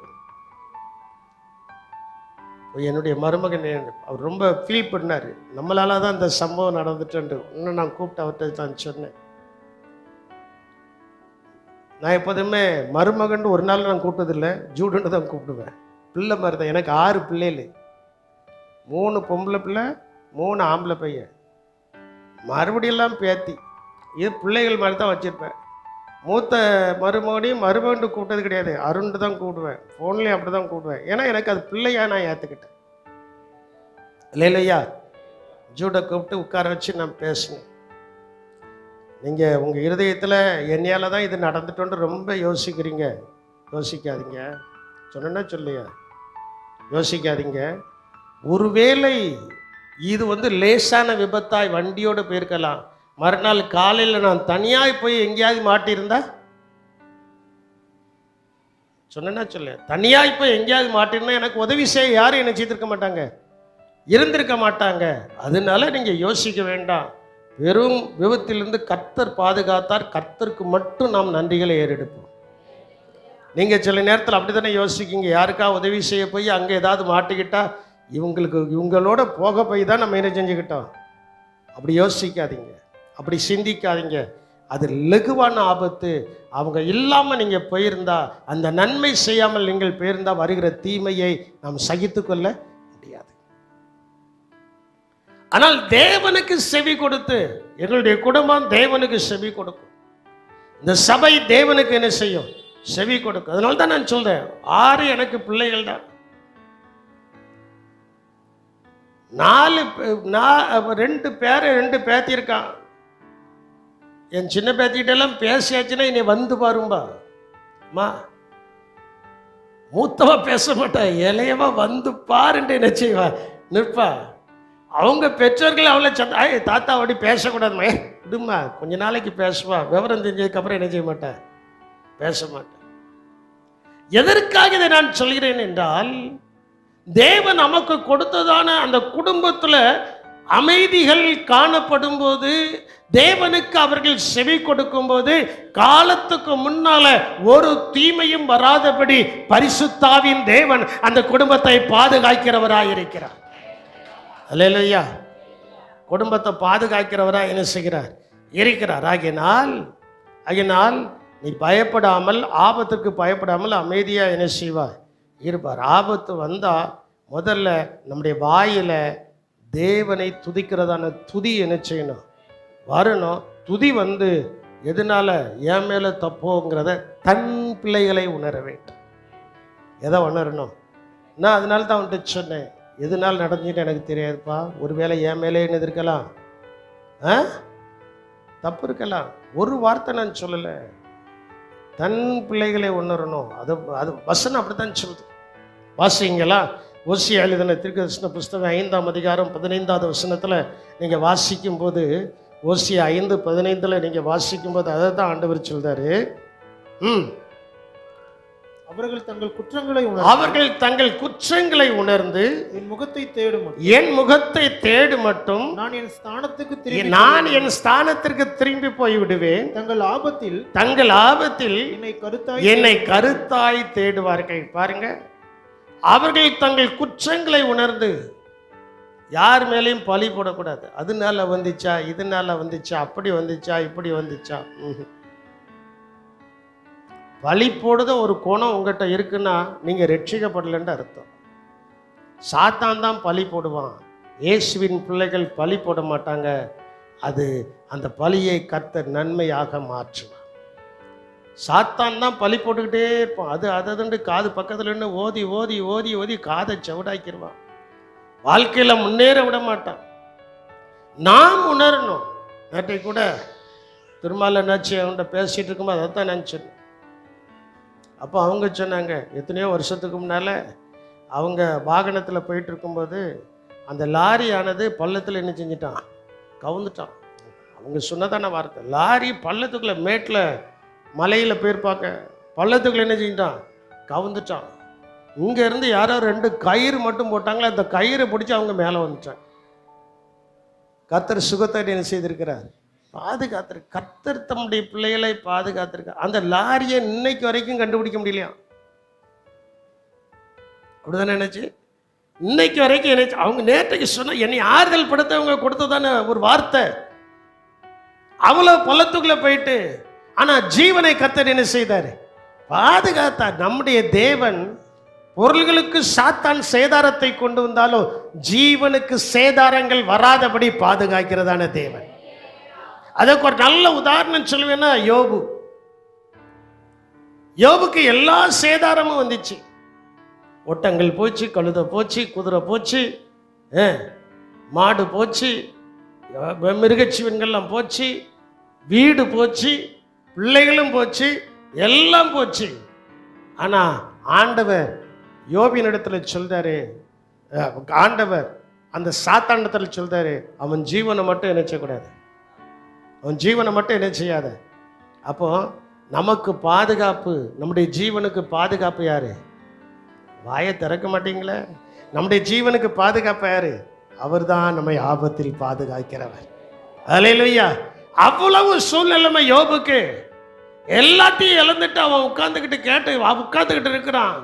என்னுடைய மருமகன் அவர் ரொம்ப ஃபீல் பண்ணார், நம்மளால தான் இந்த சம்பவம் நடந்துட்டு. இன்னும் நான் கூப்பிட்டு அவர்கிட்ட தான் சொன்னேன், நான் எப்போதுமே மருமகன் ஒரு நாள் நான் கூப்பிட்டதில்லை, ஜூடுன்னு தான் கூப்பிடுவேன். பிள்ளை மாதிரி தான். எனக்கு 6 பிள்ளைகள், 3 பொம்பளை பிள்ளை, 3 ஆம்பளை பையன், மறுபடியெல்லாம் பேத்தி. இது பிள்ளைகள் மாதிரி தான் வச்சுருப்பேன். மூத்த மருமகன் கூப்பிட்டது கிடையாது, அருண்டு தான் கூப்பிடுவேன். ஃபோன்லேயும் அப்படி தான் கூப்பிடுவேன். ஏன்னா எனக்கு அது பிள்ளையா நான் ஏற்றுக்கிட்டேன். இல்லையா? ஜூடை கூப்பிட்டு உட்கார வச்சு நான் பேசினேன். நீங்கள் உங்கள் இருதயத்தில் என்னையால் தான் இது நடந்துட்டோன்னு ரொம்ப யோசிக்கிறீங்க. யோசிக்காதீங்க. சொன்னா சொல்லியா? யோசிக்காதீங்க. ஒருவேளை இது லேசான விபத்தாய் வண்டியோடு போயிருக்கலாம். மறுநாள் காலையில் நான் தனியாக போய் எங்கேயாவது மாட்டியிருந்தா, சொன்னா சொல்ல, தனியாக போய் எங்கேயாவது மாட்டிருந்தா எனக்கு உதவி செய்ய யாரும் என்ன செய்திருக்க மாட்டாங்க, இருந்திருக்க மாட்டாங்க. அதனால நீங்கள் யோசிக்க வேண்டாம். வெறும் விபத்திலிருந்து கர்த்தர் பாதுகாத்தார். கர்த்தருக்கு மட்டும் நாம் நன்றிகளை ஏறெடுப்போம். நீங்கள் சில நேரத்தில் அப்படி தானே யோசிக்கிங்க, யாருக்கா உதவி செய்ய போய் அங்கே ஏதாவது மாட்டிக்கிட்டா இவங்களோட போக போய் தான் நம்ம என்ன செஞ்சுக்கிட்டோம். அப்படி யோசிக்காதீங்க, அப்படி சிந்திக்காதீங்க. அது லகுவான ஆபத்து. அவங்க இல்லாமல் நீங்கள் போயிருந்தா, அந்த நன்மை செய்யாமல் நீங்கள் போயிருந்தால் வருகிற தீமையை நாம் சகித்து கொள்ள முடியாது. ஆனால் தேவனுக்கு செவி கொடுத்து, எங்களுடைய குடும்பம் தேவனுக்கு செவி கொடுக்கும். இந்த சபை தேவனுக்கு என்ன செய்யும்? செவி கொடுக்கும். அதனால தான் நான் சொல்றேன், 6 எனக்கு பிள்ளைகள் தான். 2 பேர் 2 பேத்தி இருக்கான். என் சின்ன பேத்திக்கிட்டெல்லாம் பேசியாச்சுன்னா என்னை வந்து பாரும்பா அம்மா. மூத்தவா பேச மாட்டா, இளையவா வந்து பாருன்ட்டு என்ன செய்வா, நிற்பா. அவங்க பெற்றோர்கள் அவளை தாத்தா அப்படி பேசக்கூடாதுமா, விடுமா கொஞ்ச நாளைக்கு பேசுவா, விவரம் தெரிஞ்சதுக்கப்புறம் என்ன செய்ய மாட்டேன், பேச மாட்டேன். எதற்காக இதை நான் சொல்கிறேன் என்றால், தேவன் நமக்கு கொடுத்ததான அந்த குடும்பத்தில் அமைதிகள் காணப்படும் போது, தேவனுக்கு அவர்கள் செவி கொடுக்கும் போது, காலத்துக்கு முன்னால ஒரு தீமையும் வராதபடி பரிசுத்தாவின் தேவன் அந்த குடும்பத்தை பாதுகாக்கிறவராயிருக்கிறார். அல்லேலூயா. குடும்பத்தை பாதுகாக்கிறவராக என்ன செய்கிறார்? இருக்கிறார். ஆகினால் நீ பயப்படாமல், ஆபத்துக்கு பயப்படாமல் அமைதியா என்ன செய்வார்? இருப்பார். ஆபத்து வந்தா முதல்ல நம்முடைய வாயில தேவனை துதிக்கிறதான துதி என்ன செய்யணும்? வரணும். துதி வந்து எதனால என் மேல தப்போங்கிறத தன் பிள்ளைகளை உணர வேண்டும். எதை உணரணும்? நான் அதனால தான் வந்துட்டு சொன்னேன், எதனால் நடந்துட்டு எனக்கு தெரியாதுப்பா. ஒருவேளை என் மேலே என்ன இருக்கலாம், தப்பு இருக்கலாம். ஒரு வார்த்தை நான் சொல்லலை, தன் பிள்ளைகளை உணரணும். அது வசனம் அப்படித்தான் சொல்லுது. வாசிங்களா? ஓசியா எழுதின தீர்க்கதரிசன புஸ்தகம் 5ஆம் அதிகாரம் 15வது வசனத்தில் நீங்கள் வாசிக்கும் போது, ஓசியா 5:15 நீங்கள் வாசிக்கும் போது அதை தான் ஆண்டவர் சொல்றாரு. அவர்கள் தங்கள் குற்றங்களை உணர்ந்து என் முகத்தை தேடு மட்டும் நான் என் ஸ்தானத்திற்கு திரும்பி போய் விடுவேன். தங்கள் ஆபத்தில் என்னை கருத்தாய் தேடுவார்கள். பாருங்க, அவர்கள் தங்கள் குற்றங்களை உணர்ந்து, யார் மேலேயும் பழி போடக்கூடாது. அதனால வந்துச்சா, இதனால வந்துச்சா, அப்படி வந்துச்சா, இப்படி வந்துச்சா. பழி போடுத ஒரு குணம் உங்கள்கிட்ட இருக்குன்னா நீங்கள் ரட்சிக்கப்படலன்னு அர்த்தம். சாத்தான் தான் பழி போடுவான். இயேசுவின் பிள்ளைகள் பழி போட மாட்டாங்க. அது அந்த பழியை கர்த்தர் நன்மையாக மாற்றுவான். சாத்தான் தான் பழி போட்டுக்கிட்டே இருப்பான். அதுண்டு காது பக்கத்தில் இருந்து ஓதி ஓதி ஓதி ஓதி காதை செவிடாக்கிடுவான். வாழ்க்கையில் முன்னேற விட மாட்டான். நாம் உணரணும். நேற்றை கூட திருமால என்னாச்சு அவன்கிட்ட பேசிகிட்டு இருக்கும்போது அதை தான் நினச்சேன். அப்போ அவங்க சொன்னாங்க, எத்தனையோ வருஷத்துக்கு முன்னால் அவங்க வாகனத்தில் போயிட்டு இருக்கும்போது அந்த லாரியானது பள்ளத்தில் என்ன செஞ்சிட்டான், கவுந்துட்டான். அவங்க சொன்னதான வார்த்தை. லாரி பள்ளத்துக்குள்ள, மேட்டில் மலையில் போயிருப்பாங்க, பள்ளத்துக்குள்ள என்ன செஞ்சிட்டான், கவுந்துட்டான். இங்கேருந்து யாரோ 2 கயிறு மட்டும் போட்டாங்களே, அந்த கயிறை பிடிச்சி அவங்க மேலே வந்துட்டாங்க. கர்த்தர் சுகத்தை என்ன செய்திருக்கிறார்? பாதுகாத்திருக்கு. கர்த்தர் தம்முடைய பிள்ளைகளை பாதுகாத்திருக்க. அந்த லாரியை இன்னைக்கு வரைக்கும் கண்டுபிடிக்க முடியலையா? அப்படிதானே நினைச்சு இன்னைக்கு வரைக்கும் நினைச்சு. அவங்க நேற்றைக்கு சொன்ன என்னை ஆறுதல் படுத்தவங்க கொடுத்ததான ஒரு வார்த்தை. அவ்வளோ பள்ளத்துக்குள்ள போயிட்டு, ஆனா ஜீவனை கர்த்தர் என்ன செய்தார்? பாதுகாத்தார். நம்முடைய தேவன் பொருள்களுக்கு சாத்தான் சேதாரத்தை கொண்டு வந்தாலும் ஜீவனுக்கு சேதாரங்கள் வராதபடி பாதுகாக்கிறதான தேவன். அதுக்கு ஒரு நல்ல உதாரணம் சொல்லுவேன்னா, யோபுக்கு எல்லா சேதாரமும் வந்துச்சு. ஒட்டங்கள் போச்சு, கழுதை போச்சு, குதிரை போச்சு, மாடு போச்சு, மிருகச்சீவன்கள்லாம் போச்சு, வீடு போச்சு, பிள்ளைகளும் போச்சு, எல்லாம் போச்சு. ஆனா ஆண்டவர் யோபின் இடத்துல சொல்றாரு, ஆண்டவர் அந்த சாத்தாண்டத்துல சொல்றாரு, அவன் ஜீவனை மட்டும் என்ன செய்யக்கூடாது, அவன் ஜீவனை மட்டும் என்ன செய்யாத. அப்போ நமக்கு பாதுகாப்பு, நம்முடைய ஜீவனுக்கு பாதுகாப்பு யாரு? வாயை திறக்க மாட்டீங்களே. நம்முடைய ஜீவனுக்கு பாதுகாப்பு யாரு? அவர் தான் நம்மை ஆபத்தில் பாதுகாக்கிறவர். அல்லேலூயா. அவ்வளவு சூழ்நிலைமை யோபுக்கு. எல்லாத்தையும் இழந்துட்டு அவன் உட்கார்ந்துக்கிட்டு இருக்கிறான்.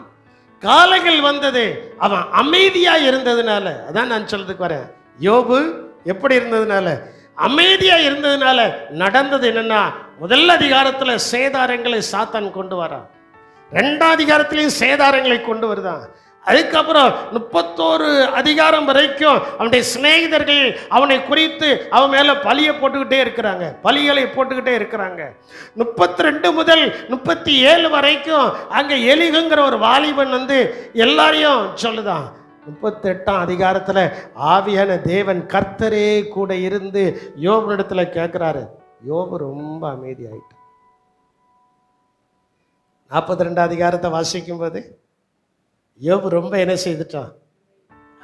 காலங்கள் வந்தது, அவன் அமைதியா இருந்ததுனால. அதான் நான் சொல்றதுக்கு வரேன். யோபு எப்படி இருந்ததுனால? அமைதியா இருந்ததுனால நடந்தது என்னன்னா, முதல் அதிகாரத்துல சேதாரங்களை சாத்தான் கொண்டு வரான், 2ஆம் அதிகாரத்திலையும் சேதாரங்களை கொண்டு வருதான். அதுக்கப்புறம் 31 அதிகாரம் வரைக்கும் அவனுடைய சிநேகிதர்கள் அவனை குறித்து அவன் மேல பழியை போட்டுக்கிட்டே இருக்கிறாங்க, பழிகளை போட்டுக்கிட்டே இருக்கிறாங்க. 32 முதல் 37 வரைக்கும் அங்க எலிகுங்கிற ஒரு வாலிபன் வந்து எல்லாரையும் சொல்லுதான். 38ஆம் அதிகாரத்தில் ஆவியான தேவன் கர்த்தரே கூட இருந்து யோபுனிடத்துல கேட்கிறாரு. யோபு ரொம்ப அமைதி ஆயிட்டு. 42ஆம் அதிகாரத்தை வாசிக்கும் போது யோபு ரொம்ப என்ன செய்துட்டான்,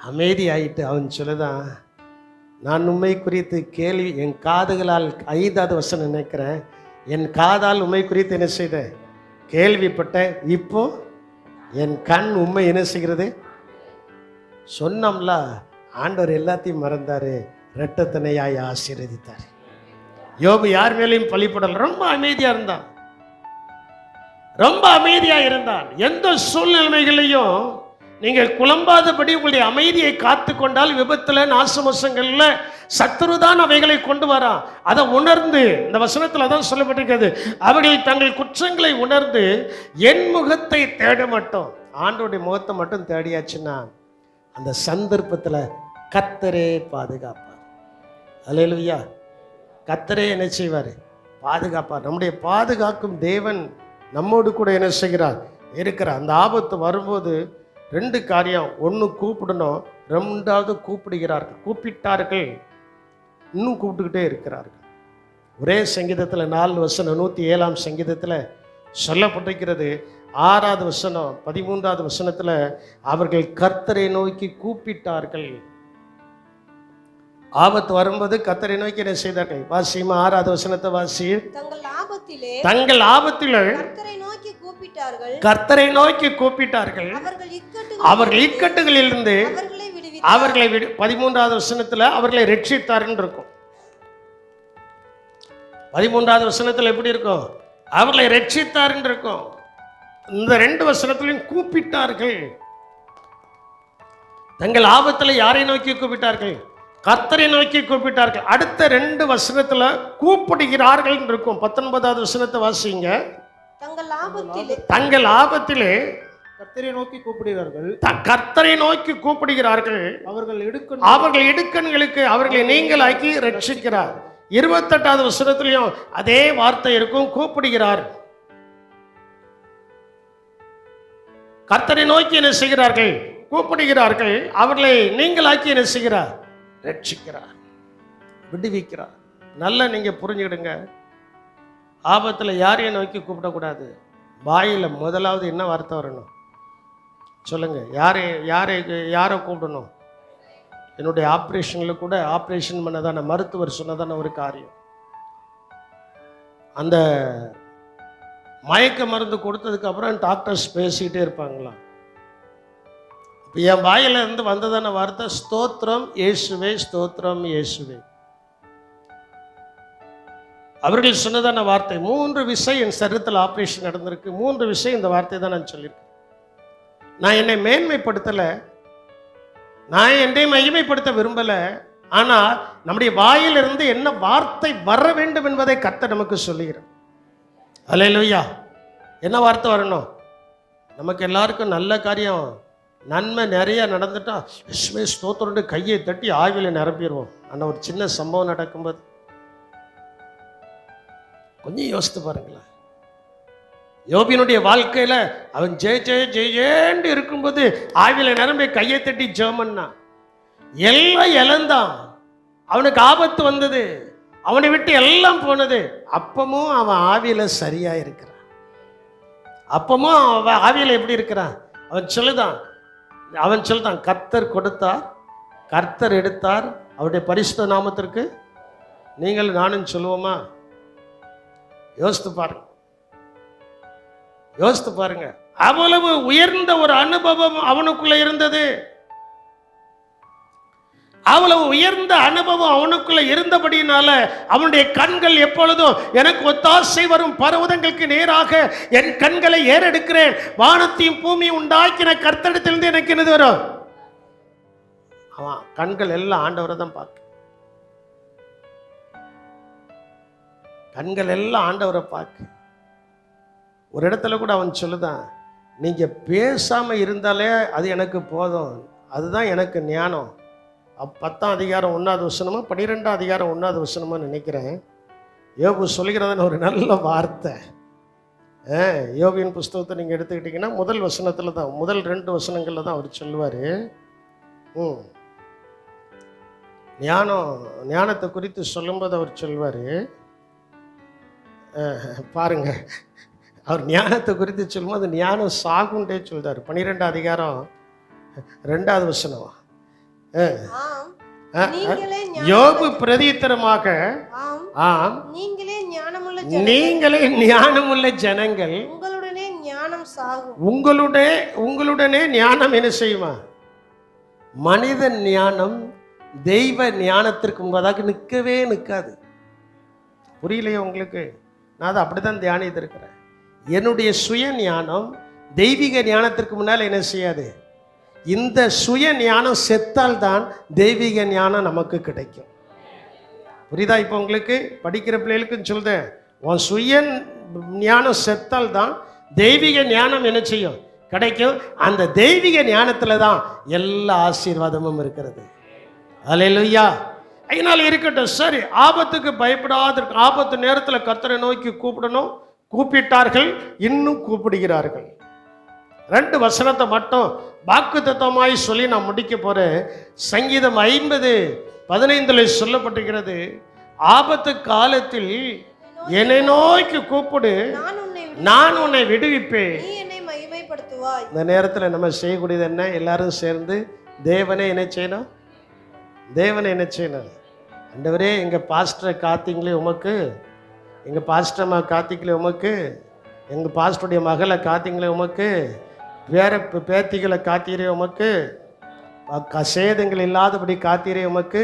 அமைதி ஆயிட்டு. அவன் சொல்லுதான், நான் உண்மை குறித்து கேள்வி, என் காதுகளால் 5வது வசனம் நினைக்கிறேன், என் காதால் உண்மை குறித்து என்ன செய்த கேள்விப்பட்ட, இப்போ என் கண் உண்மை என்ன செய்கிறது. சொன்னோம்ல, ஆண்டவர் எல்லாத்தையும் மறந்தாரு, இரட்டத்தனையாய் ஆசீர்வதித்தார். யோபு யார் மேலேயும் பழிபடல, ரொம்ப அமைதியா இருந்தான், ரொம்ப அமைதியா இருந்தான். எந்த சூழ்நிலைகளையும் நீங்கள் குழம்பாதபடி உங்களுடைய அமைதியை காத்து கொண்டால் விபத்துல நாசமோசங்கள்ல சத்துருதான் அவைகளை கொண்டு வரான். அதை உணர்ந்து, இந்த வசனத்துல தான் சொல்லப்பட்டிருக்கிறது, அவர்கள் தங்கள் குற்றங்களை உணர்ந்து என் முகத்தை தேட மாட்டோம். ஆண்டோடைய முகத்தை மட்டும் தேடியாச்சுன்னா அந்த சந்தர்ப்பத்துல கர்த்தரே பாதுகாப்பார். அல்லேலூயா. கர்த்தரே என்ன செய்வார்? பாதுகாப்பார். நம்முடைய பாதுகாக்கும் தேவன் நம்மோடு கூட என்ன செய்கிறார்? இருக்கிறார். அந்த ஆபத்து வரும்போது ரெண்டு காரியம், ஒன்று கூப்பிடணும், ரெண்டாவது கூப்பிடுகிறார்கள், கூப்பிட்டார்கள், இன்னும் கூப்பிட்டுக்கிட்டே இருக்கிறார்கள். ஒரே சங்கீதத்தில் 4 வசனம் 107ஆம் சங்கீதத்தில் சொல்லப்பட்டிருக்கிறது. 6வது வசனம் 13வது வசனத்தில் அவர்கள் கர்த்தரை நோக்கி கூப்பிட்டார்கள். ஆபத்து வரும்போது கர்த்தரை நோக்கி என்ன செய்தார்கள்? வாசிமா 6வது வசனத்தை வாசி. தங்கள் ஆபத்திலே கர்த்தரை நோக்கி கூப்பிட்டார்கள், கர்த்தரை நோக்கி கூப்பிட்டார்கள், அவர்கள் இக்கட்டுகளிலிருந்து அவர்களை 13வது வசனத்துல அவர்களை ரட்சித்தார்கள் இருக்கும். 13வது வசனத்துல எப்படி இருக்கும்? அவர்களை ரட்சித்தார்கள் இருக்கும். இந்த 2 வசனத்திலையும் கூப்பிட்டார்கள். தங்கள் ஆபத்துல யாரை நோக்கி கூப்பிட்டார்கள்? கர்த்தரை நோக்கி கூப்பிட்டார்கள். அடுத்த 2 வசனத்துல கூப்பிடுகிறார்கள் இருக்கும். 19வது வசனத்தை வாசிங்க. தங்கள் ஆபத்திலே கர்த்தரை நோக்கி கூப்பிடுகிறார்கள், கர்த்தரை நோக்கி கூப்பிடுகிறார்கள், அவர்கள் இடுக்கண்களுக்கு அவர்களை நீங்களாக்கி ரட்சிக்கிறார். 28வது வசனத்திலையும் அதே வார்த்தை இருக்கும், கூப்பிடுகிறார். கர்த்தரை நோக்கி என்ன செய்கிறார்கள்? கூப்பிடுகிறார்கள், அவர்களை நீங்களாக்கி என்ன செய்கிறார்? ரட்சிக்கிறார், விடுவிக்கிறார். நல்லா நீங்க புரிஞ்சுக்கிடுங்க. ஆபத்துல யாரையும் நோக்கி கூப்பிடக்கூடாது. வாயில முதலாவது என்ன வார்த்தை வரணும் சொல்லுங்க? யாரை கூப்பிடணும்? என்னுடைய ஆப்ரேஷனில் கூட ஆப்ரேஷன் பண்ணதான மருத்துவர் சொன்னதான ஒரு காரியம், அந்த மயக்க மருந்து கொடுத்ததுக்கு அப்புறம் டாக்டர்ஸ் பேசிக்கிட்டே இருப்பாங்களாம். இப்போ என் வாயில இருந்து வந்ததான வார்த்தை ஸ்தோத்திரம் இயேசுவே, ஸ்தோத்திரம் இயேசுவே. அவர்கள் சொன்னதான வார்த்தை 3 விஷயம் என் சரீரத்தில் ஆப்ரேஷன் நடந்திருக்கு. 3 விஷயம் இந்த வார்த்தை தான் நான் சொல்லியிருக்கேன். நான் என்னை மேன்மைப்படுத்தலை, நான் என்னை மகிமைப்படுத்த விரும்பலை. ஆனால் நம்முடைய வாயிலிருந்து என்ன வார்த்தை வர வேண்டும் என்பதை கர்த்தர் நமக்கு சொல்லுகிறார். அல்லேலூயா. என்ன வார்த்தை வரணும்? நமக்கு எல்லாருக்கும் நல்ல காரியம், நன்மை நிறைய நடந்துட்டா இயேசுவே ஸ்தோத்திரம் கையை தட்டி ஆவியில் நிரப்பிடுவோம். ஆனால் ஒரு சின்ன சம்பவம் நடக்கும்போது கொஞ்சம் யோசித்து பாருங்களேன். யோபினுடைய வாழ்க்கையில அவன் ஜெயேண்டு இருக்கும்போது ஆவில நிரம்பி கையை தட்டி ஜெபம்னா எல்லாம் இழந்தான். அவனுக்கு ஆபத்து வந்தது, அவனை விட்டு எல்லாம் போனது. அப்பமும் அவன் ஆவியில சரியா இருக்கிறான். அப்பமும் அவன் ஆவியில எப்படி இருக்கிறான்? அவன் சொல்லுதான் கர்த்தர் கொடுத்தார், கர்த்தர் எடுத்தார், அவருடைய பரிசுத்த நாமத்திற்கு நீங்கள் நானும் சொல்லுவோமா? யோசித்து பாருங்க. அவ்வளவு உயர்ந்த ஒரு அனுபவம் அவனுக்குள்ள இருந்தது. அவ்வளவு உயர்ந்த அனுபவம் அவனுக்குள்ள இருந்தபடினால அவனுடைய கண்கள் எப்பொழுதும் எனக்கு ஒத்தாசை வரும் பர்வதங்களுக்கு நேராக என் கண்களை ஏறெடுக்கிறேன், வானத்தையும் பூமியும் உண்டாக்கின கர்த்தரிடத்திலிருந்து எனக்கு என்னது வரும்? அவன் கண்கள் எல்லாம் ஆண்டவரை தான் பார்க்க, கண்கள் எல்லாம் ஆண்டவரை பார்க்க. ஒரு இடத்துல கூட அவன் சொல்லுதான், நீங்க பேசாம இருந்தாலே அது எனக்கு போதும், அதுதான் எனக்கு ஞானம். 10ஆம் அதிகாரம் 1வது வசனமா 12ஆம் அதிகாரம் 1வது வசனமா நினைக்கிறேன். யோபு சொல்லுகிறதான ஒரு நல்ல வார்த்தை. யோபின் புஸ்தகத்தை நீங்க எடுத்துக்கிட்டீங்கன்னா முதல் வசனத்துல தான், முதல் 2 வசனங்கள்ல தான் அவர் சொல்லுவாரு. ஞானத்தை குறித்து சொல்லும்போது அவர் சொல்வாரு பாருங்க. அவர் ஞானத்தை குறித்து சொல்லும்போது ஞானம் சாகுண்டே சொல்றாரு. 12ஆம் அதிகாரம் 2வது வசனம். யோபு பிரதித்திரமாக, ஆம் நீங்களே ஞானமுள்ள ஜனங்கள், உங்களுடனே ஞானம் என்ன செய்யுமா? மனித ஞானம் தெய்வ ஞானத்திற்கு முன்பதாக நிற்கவே நிற்காது. புரியலையே உங்களுக்கு? நான் அதை அப்படித்தான் தியானித்திருக்கிறேன். என்னுடைய சுய ஞானம் தெய்வீக ஞானத்திற்கு முன்னால் என்ன செய்யாது. இந்த சுய ஞானம் செத்தால் தான் தெய்வீக ஞானம் நமக்கு கிடைக்கும். புரியுதா? இப்போ உங்களுக்கு படிக்கிற பிள்ளைகளுக்கும் சொல்றேன், உன் சுய ஞானம் செத்தால் தான் தெய்வீக ஞானம் என்ன செய்யும், கிடைக்கும். அந்த தெய்வீக ஞானத்தில் தான் எல்லா ஆசீர்வாதமும் இருக்கிறது. அல்லேலூயா. அதனால இருக்கட்டும், சரி, ஆபத்துக்கு பயப்படாத, ஆபத்து நேரத்தில் கர்த்தரை நோக்கி கூப்பிடணும். கூப்பிட்டார்கள், இன்னும் கூப்பிடுகிறார்கள். 2 வசனத்தை மட்டும் வாக்குத்தத்தமாய் சொல்லி நான் முடிக்க போறேன். சங்கீதம் 50:15 சொல்லப்பட்டிருக்கிறது, ஆபத்து காலத்தில் என்னை நோக்கி கூப்பிடு, நான் உன்னை விடுவிப்பேன். நீ என்னை மகிமைப்படுத்துவாய். இந்த நேரத்தில் நம்ம செய்யக்கூடியது என்ன? எல்லாரும் சேர்ந்து தேவனை என்ன செய்யணும்? தேவனை என்ன செய்யணும்? ஆண்டவரே, எங்கள் பாஸ்டரை காத்தீங்களே உமக்கு, எங்கள் பாஸ்டர்மா காத்திங்களே உமக்கு, எங்கள் பாஸ்டருடைய மகளை காத்தீங்களே உமக்கு, வேற பேத்திகளை காத்தீரே உமக்கு, சேதங்கள் இல்லாதபடி காத்தீரே உமக்கு,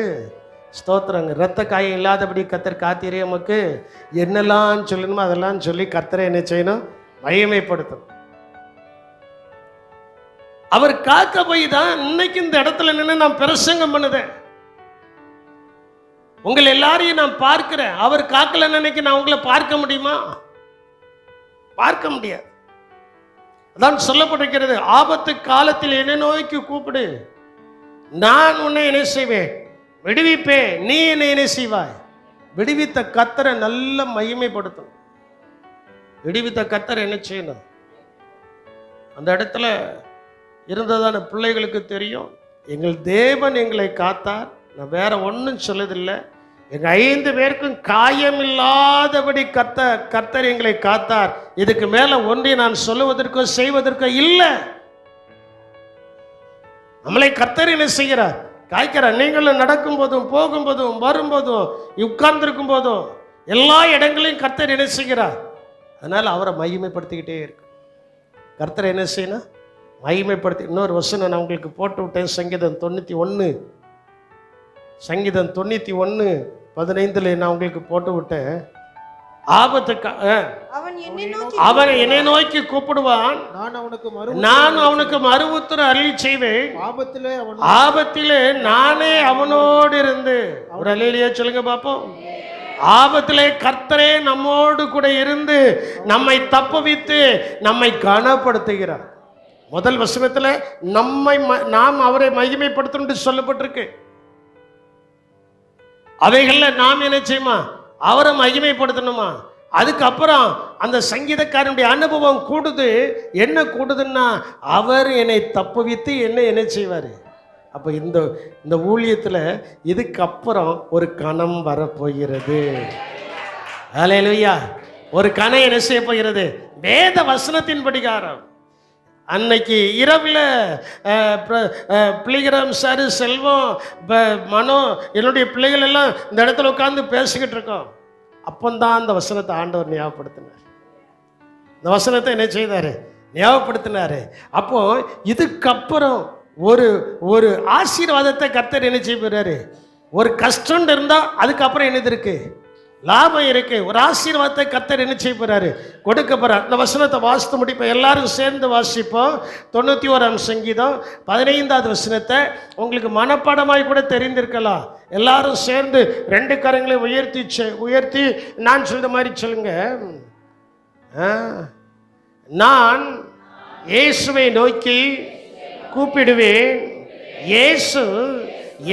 ஸ்தோத்திரங்க, இரத்த காயம் இல்லாதபடி கர்த்தர் காத்தீரே உமக்கு, என்னெல்லாம் சொல்லணுமோ அதெல்லாம் சொல்லி கர்த்தரை என்ன செய்யணும்? மகிமைப்படுத்தணும். அவர் காக்க போய் தான் இன்னைக்கு இந்த இடத்துல நின்று நான் பிரசங்கம் பண்ணுதேன். உங்களை எல்லாரையும் நான் பார்க்கிறேன். அவர் காக்கல நினைக்க நான் உங்களை பார்க்க முடியுமா? பார்க்க முடியாது. அதான் சொல்லப்பட்டிருக்கிறது, ஆபத்து காலத்தில் என்னை நோக்கி கூப்பிடு, நான் உன்னை என்ன செய்வேன்? விடுவிப்பேன். நீ என்னை என்ன செய்வாய்? விடுவித்த கர்த்தரை நல்ல மகிமைப்படுத்தணும். விடுவித்த கர்த்தரை என்ன செய்யணும்? அந்த இடத்துல இருந்ததான பிள்ளைகளுக்கு தெரியும், எங்கள் தேவன் எங்களை காத்தார். நான் வேற ஒன்றும் சொல்லதில்லை. எங்கள் 5 பேருக்கும் காயம் இல்லாதபடி கர்த்தர் எங்களை காத்தார். இதுக்கு மேல ஒன்றை நான் சொல்லுவதற்கோ செய்வதற்கோ இல்லை. நம்மளை கர்த்தர் என்ன செய்கிறார்? காய்க்கிறார். நீங்களும் நடக்கும் போதும், போகும்போதும், வரும்போதும், உட்கார்ந்துருக்கும் போதும், எல்லா இடங்களையும் கர்த்தர் என்ன செய்கிறார்? அதனால அவரை மகிமைப்படுத்திக்கிட்டே இருக்கு. கர்த்தர் என்ன செய்யணும்? மகிமைப்படுத்தி. இன்னொரு வசனம் நான் உங்களுக்கு போட்டு விட்டேன். சங்கீதம் 91:15 நான் உங்களுக்கு போட்டு விட்டேன். ஆபத்துக்கு அவன் என்னை நோக்கி கூப்பிடுவான், நான் அவனுக்கு மறு உத்தரவு அருளி செய்வேன். ஆபத்திலே நானே அவனோடு இருந்து. ஒரு அல்லேலூயா சொல்லுங்க பாப்போம். ஆபத்திலே கர்த்தரே நம்மோடு கூட இருந்து நம்மை தப்புவித்து நம்மை கனப்படுத்துகிறார். முதல் வசனத்துல நாம் அவரை மகிமைப்படுத்தணும் சொல்லப்பட்டிருக்கு. அவைகள்ல நாம் என்ன செய்யுமா? அவரை மகிமைப்படுத்தணுமா? அதுக்கப்புறம் அந்த சங்கீதக்காரனுடைய அனுபவம் கூடுது. என்ன கூடுதுன்னா, அவர் என்னை தப்புவித்து என்ன செய்வார்? அப்போ இந்த ஊழியத்தில் இதுக்கப்புறம் ஒரு கணம் வரப்போகிறது. அல்லேலூயா. ஒரு கணம் என்ன செய்ய போகிறது? வேத வசனத்தின் படிகாரம். அன்னைக்கு இரவில் பிள்ளைகிராம் சார், செல்வம், மனோ, என்னுடைய பிள்ளைகள் எல்லாம் இந்த இடத்துல உட்காந்து பேசிக்கிட்டு இருக்கோம். அப்பந்தான் அந்த வசனத்தை ஆண்டவர் ஞாபகப்படுத்தினார். இந்த வசனத்தை என்ன செய்தார்? ஞாபகப்படுத்தினார். அப்போ இதுக்கப்புறம் ஒரு ஆசீர்வாதத்தை கர்த்தர் என்ன செய்ய போறாரு? ஒரு கஷ்டம் இருந்தால் அதுக்கப்புறம் என்னது இருக்கு? லாபம் இருக்கு. ஒரு ஆசீர்வாதத்தை கர்த்தர் என்ன செய்ய போறாரு? கொடுக்க போறார். இந்த வசனத்தை வாசித்து முடிப்போம். எல்லாரும் சேர்ந்து வாசிப்போம். 91ஆம் சங்கீதம் 15வது வசனத்தை உங்களுக்கு மனப்பாடமாய் கூட தெரிந்திருக்கலாம். எல்லாரும் சேர்ந்து 2 கரங்களை உயர்த்தி நான் சொல்ற மாதிரி சொல்லுங்க. நான் இயேசுவை நோக்கி கூப்பிடுவேன், இயேசு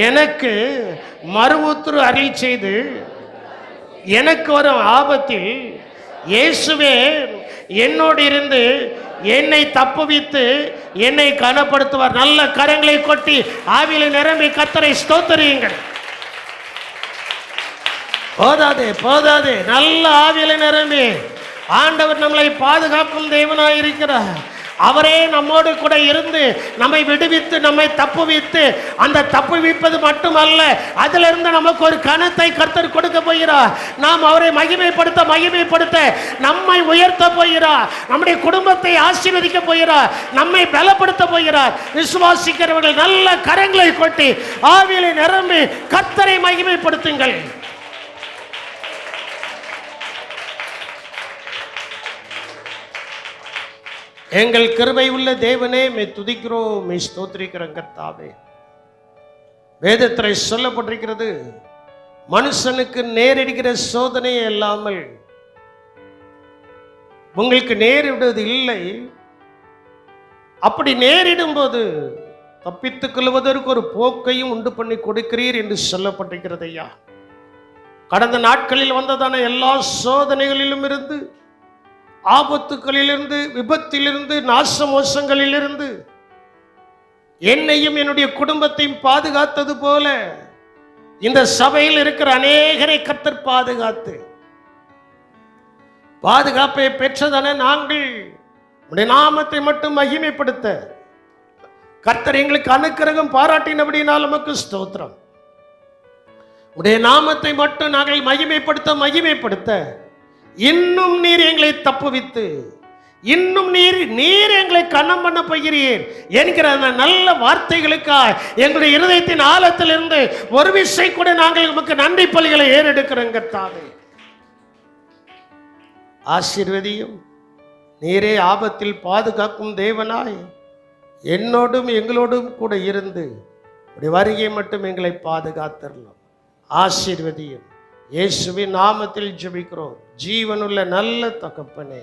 எனக்கு மறு உத்தரவு அருளி செய்து எனக்கு வரும் ஆபத்தில் இயேசுவே என்னோடு இருந்து என்னை தப்புவித்து என்னை கனப்படுத்துவார். நல்ல கரங்களை கொட்டி ஆவியில நிரம்பி கர்த்தரை ஸ்தோத்திரியுங்கள். போதாதே நல்ல ஆவியில நிரம்பி ஆண்டவர் நம்மளை பாதுகாக்கும் தேவனாய் இருக்கிறார். அவரே நம்மோடு கூட இருந்து நம்மை விடுவித்து நம்மை தப்புவித்து, அந்த தப்புவிப்பது மட்டுமல்ல, அதிலிருந்து நமக்கு ஒரு கனத்தை கர்த்தர் கொடுக்க போகிறார். நாம் அவரை மகிமைப்படுத்த நம்மை உயர்த்த போகிறார். நம்முடைய குடும்பத்தை ஆசீர்வதிக்க போகிறார். நம்மை பலப்படுத்த போகிறார். விசுவாசிக்கிறவர்கள் நல்ல கரங்களை கொட்டி ஆவியிலே நிரம்பி கர்த்தரை மகிமைப்படுத்துங்கள். எங்கள் கிருபை உள்ள தேவனே, மே துதிக்கிறோம், மே ஸ்தோத்திரிக்கிறோம் கர்த்தாவே. வேதத்தில் சொல்லப்பட்டிருக்கிறது, மனுஷனுக்கு நேரிடுகிற சோதனையே இல்லாமல் உங்களுக்கு நேரிடுவது இல்லை. அப்படி நேரிடும் போது தப்பித்துக் கொள்வதற்கு ஒரு போக்கையும் உண்டு பண்ணி கொடுக்கிறீர் என்று சொல்லப்பட்டிருக்கிறது ஐயா. கடந்த நாட்களில் வந்ததான எல்லா சோதனைகளிலும் இருந்து, ஆபத்துக்களிலிருந்து, விபத்திலிருந்து, நாச மோசங்களிலிருந்து என்னையும் என்னுடைய குடும்பத்தையும் பாதுகாத்தது போல இந்த சபையில் இருக்கிற அநேகரை கர்த்தர் பாதுகாத்து, பாதுகாப்பை பெற்றதான நாங்கள் உடைய நாமத்தை மட்டும் மகிமைப்படுத்த கர்த்தர் எங்களுக்கு அனுக்கிரகம் பாராட்டினபடினால் நமக்கு ஸ்தோத்திரம். உடைய நாமத்தை மட்டும் நாங்கள் மகிமைப்படுத்த இன்னும் நீர் எங்களை தப்புவித்து, இன்னும் நீர் எங்களை கண்ணம் பண்ண போகிறீர் என்கிற அந்த நல்ல வார்த்தைகளுக்காக எங்களுடைய இருதயத்தின் ஆழத்திலிருந்து ஒரு விசை கூட நாங்கள் நமக்கு நன்றி பலிகளை ஏறெடுக்கிறோம் கர்த்தாவே. ஆசீர்வதியும். நீரே ஆபத்தில் பாதுகாக்கும் தேவனாய் என்னோடும் எங்களோடும் கூட இருந்து உடைய வருகை மட்டும் எங்களை பாதுகாத்திரலாம். ஆசீர்வதியும். இயேசுவின் நாமத்தில் ஜெபிக்கிறோம் ஜீவனுள்ள நல்ல தகப்பனே.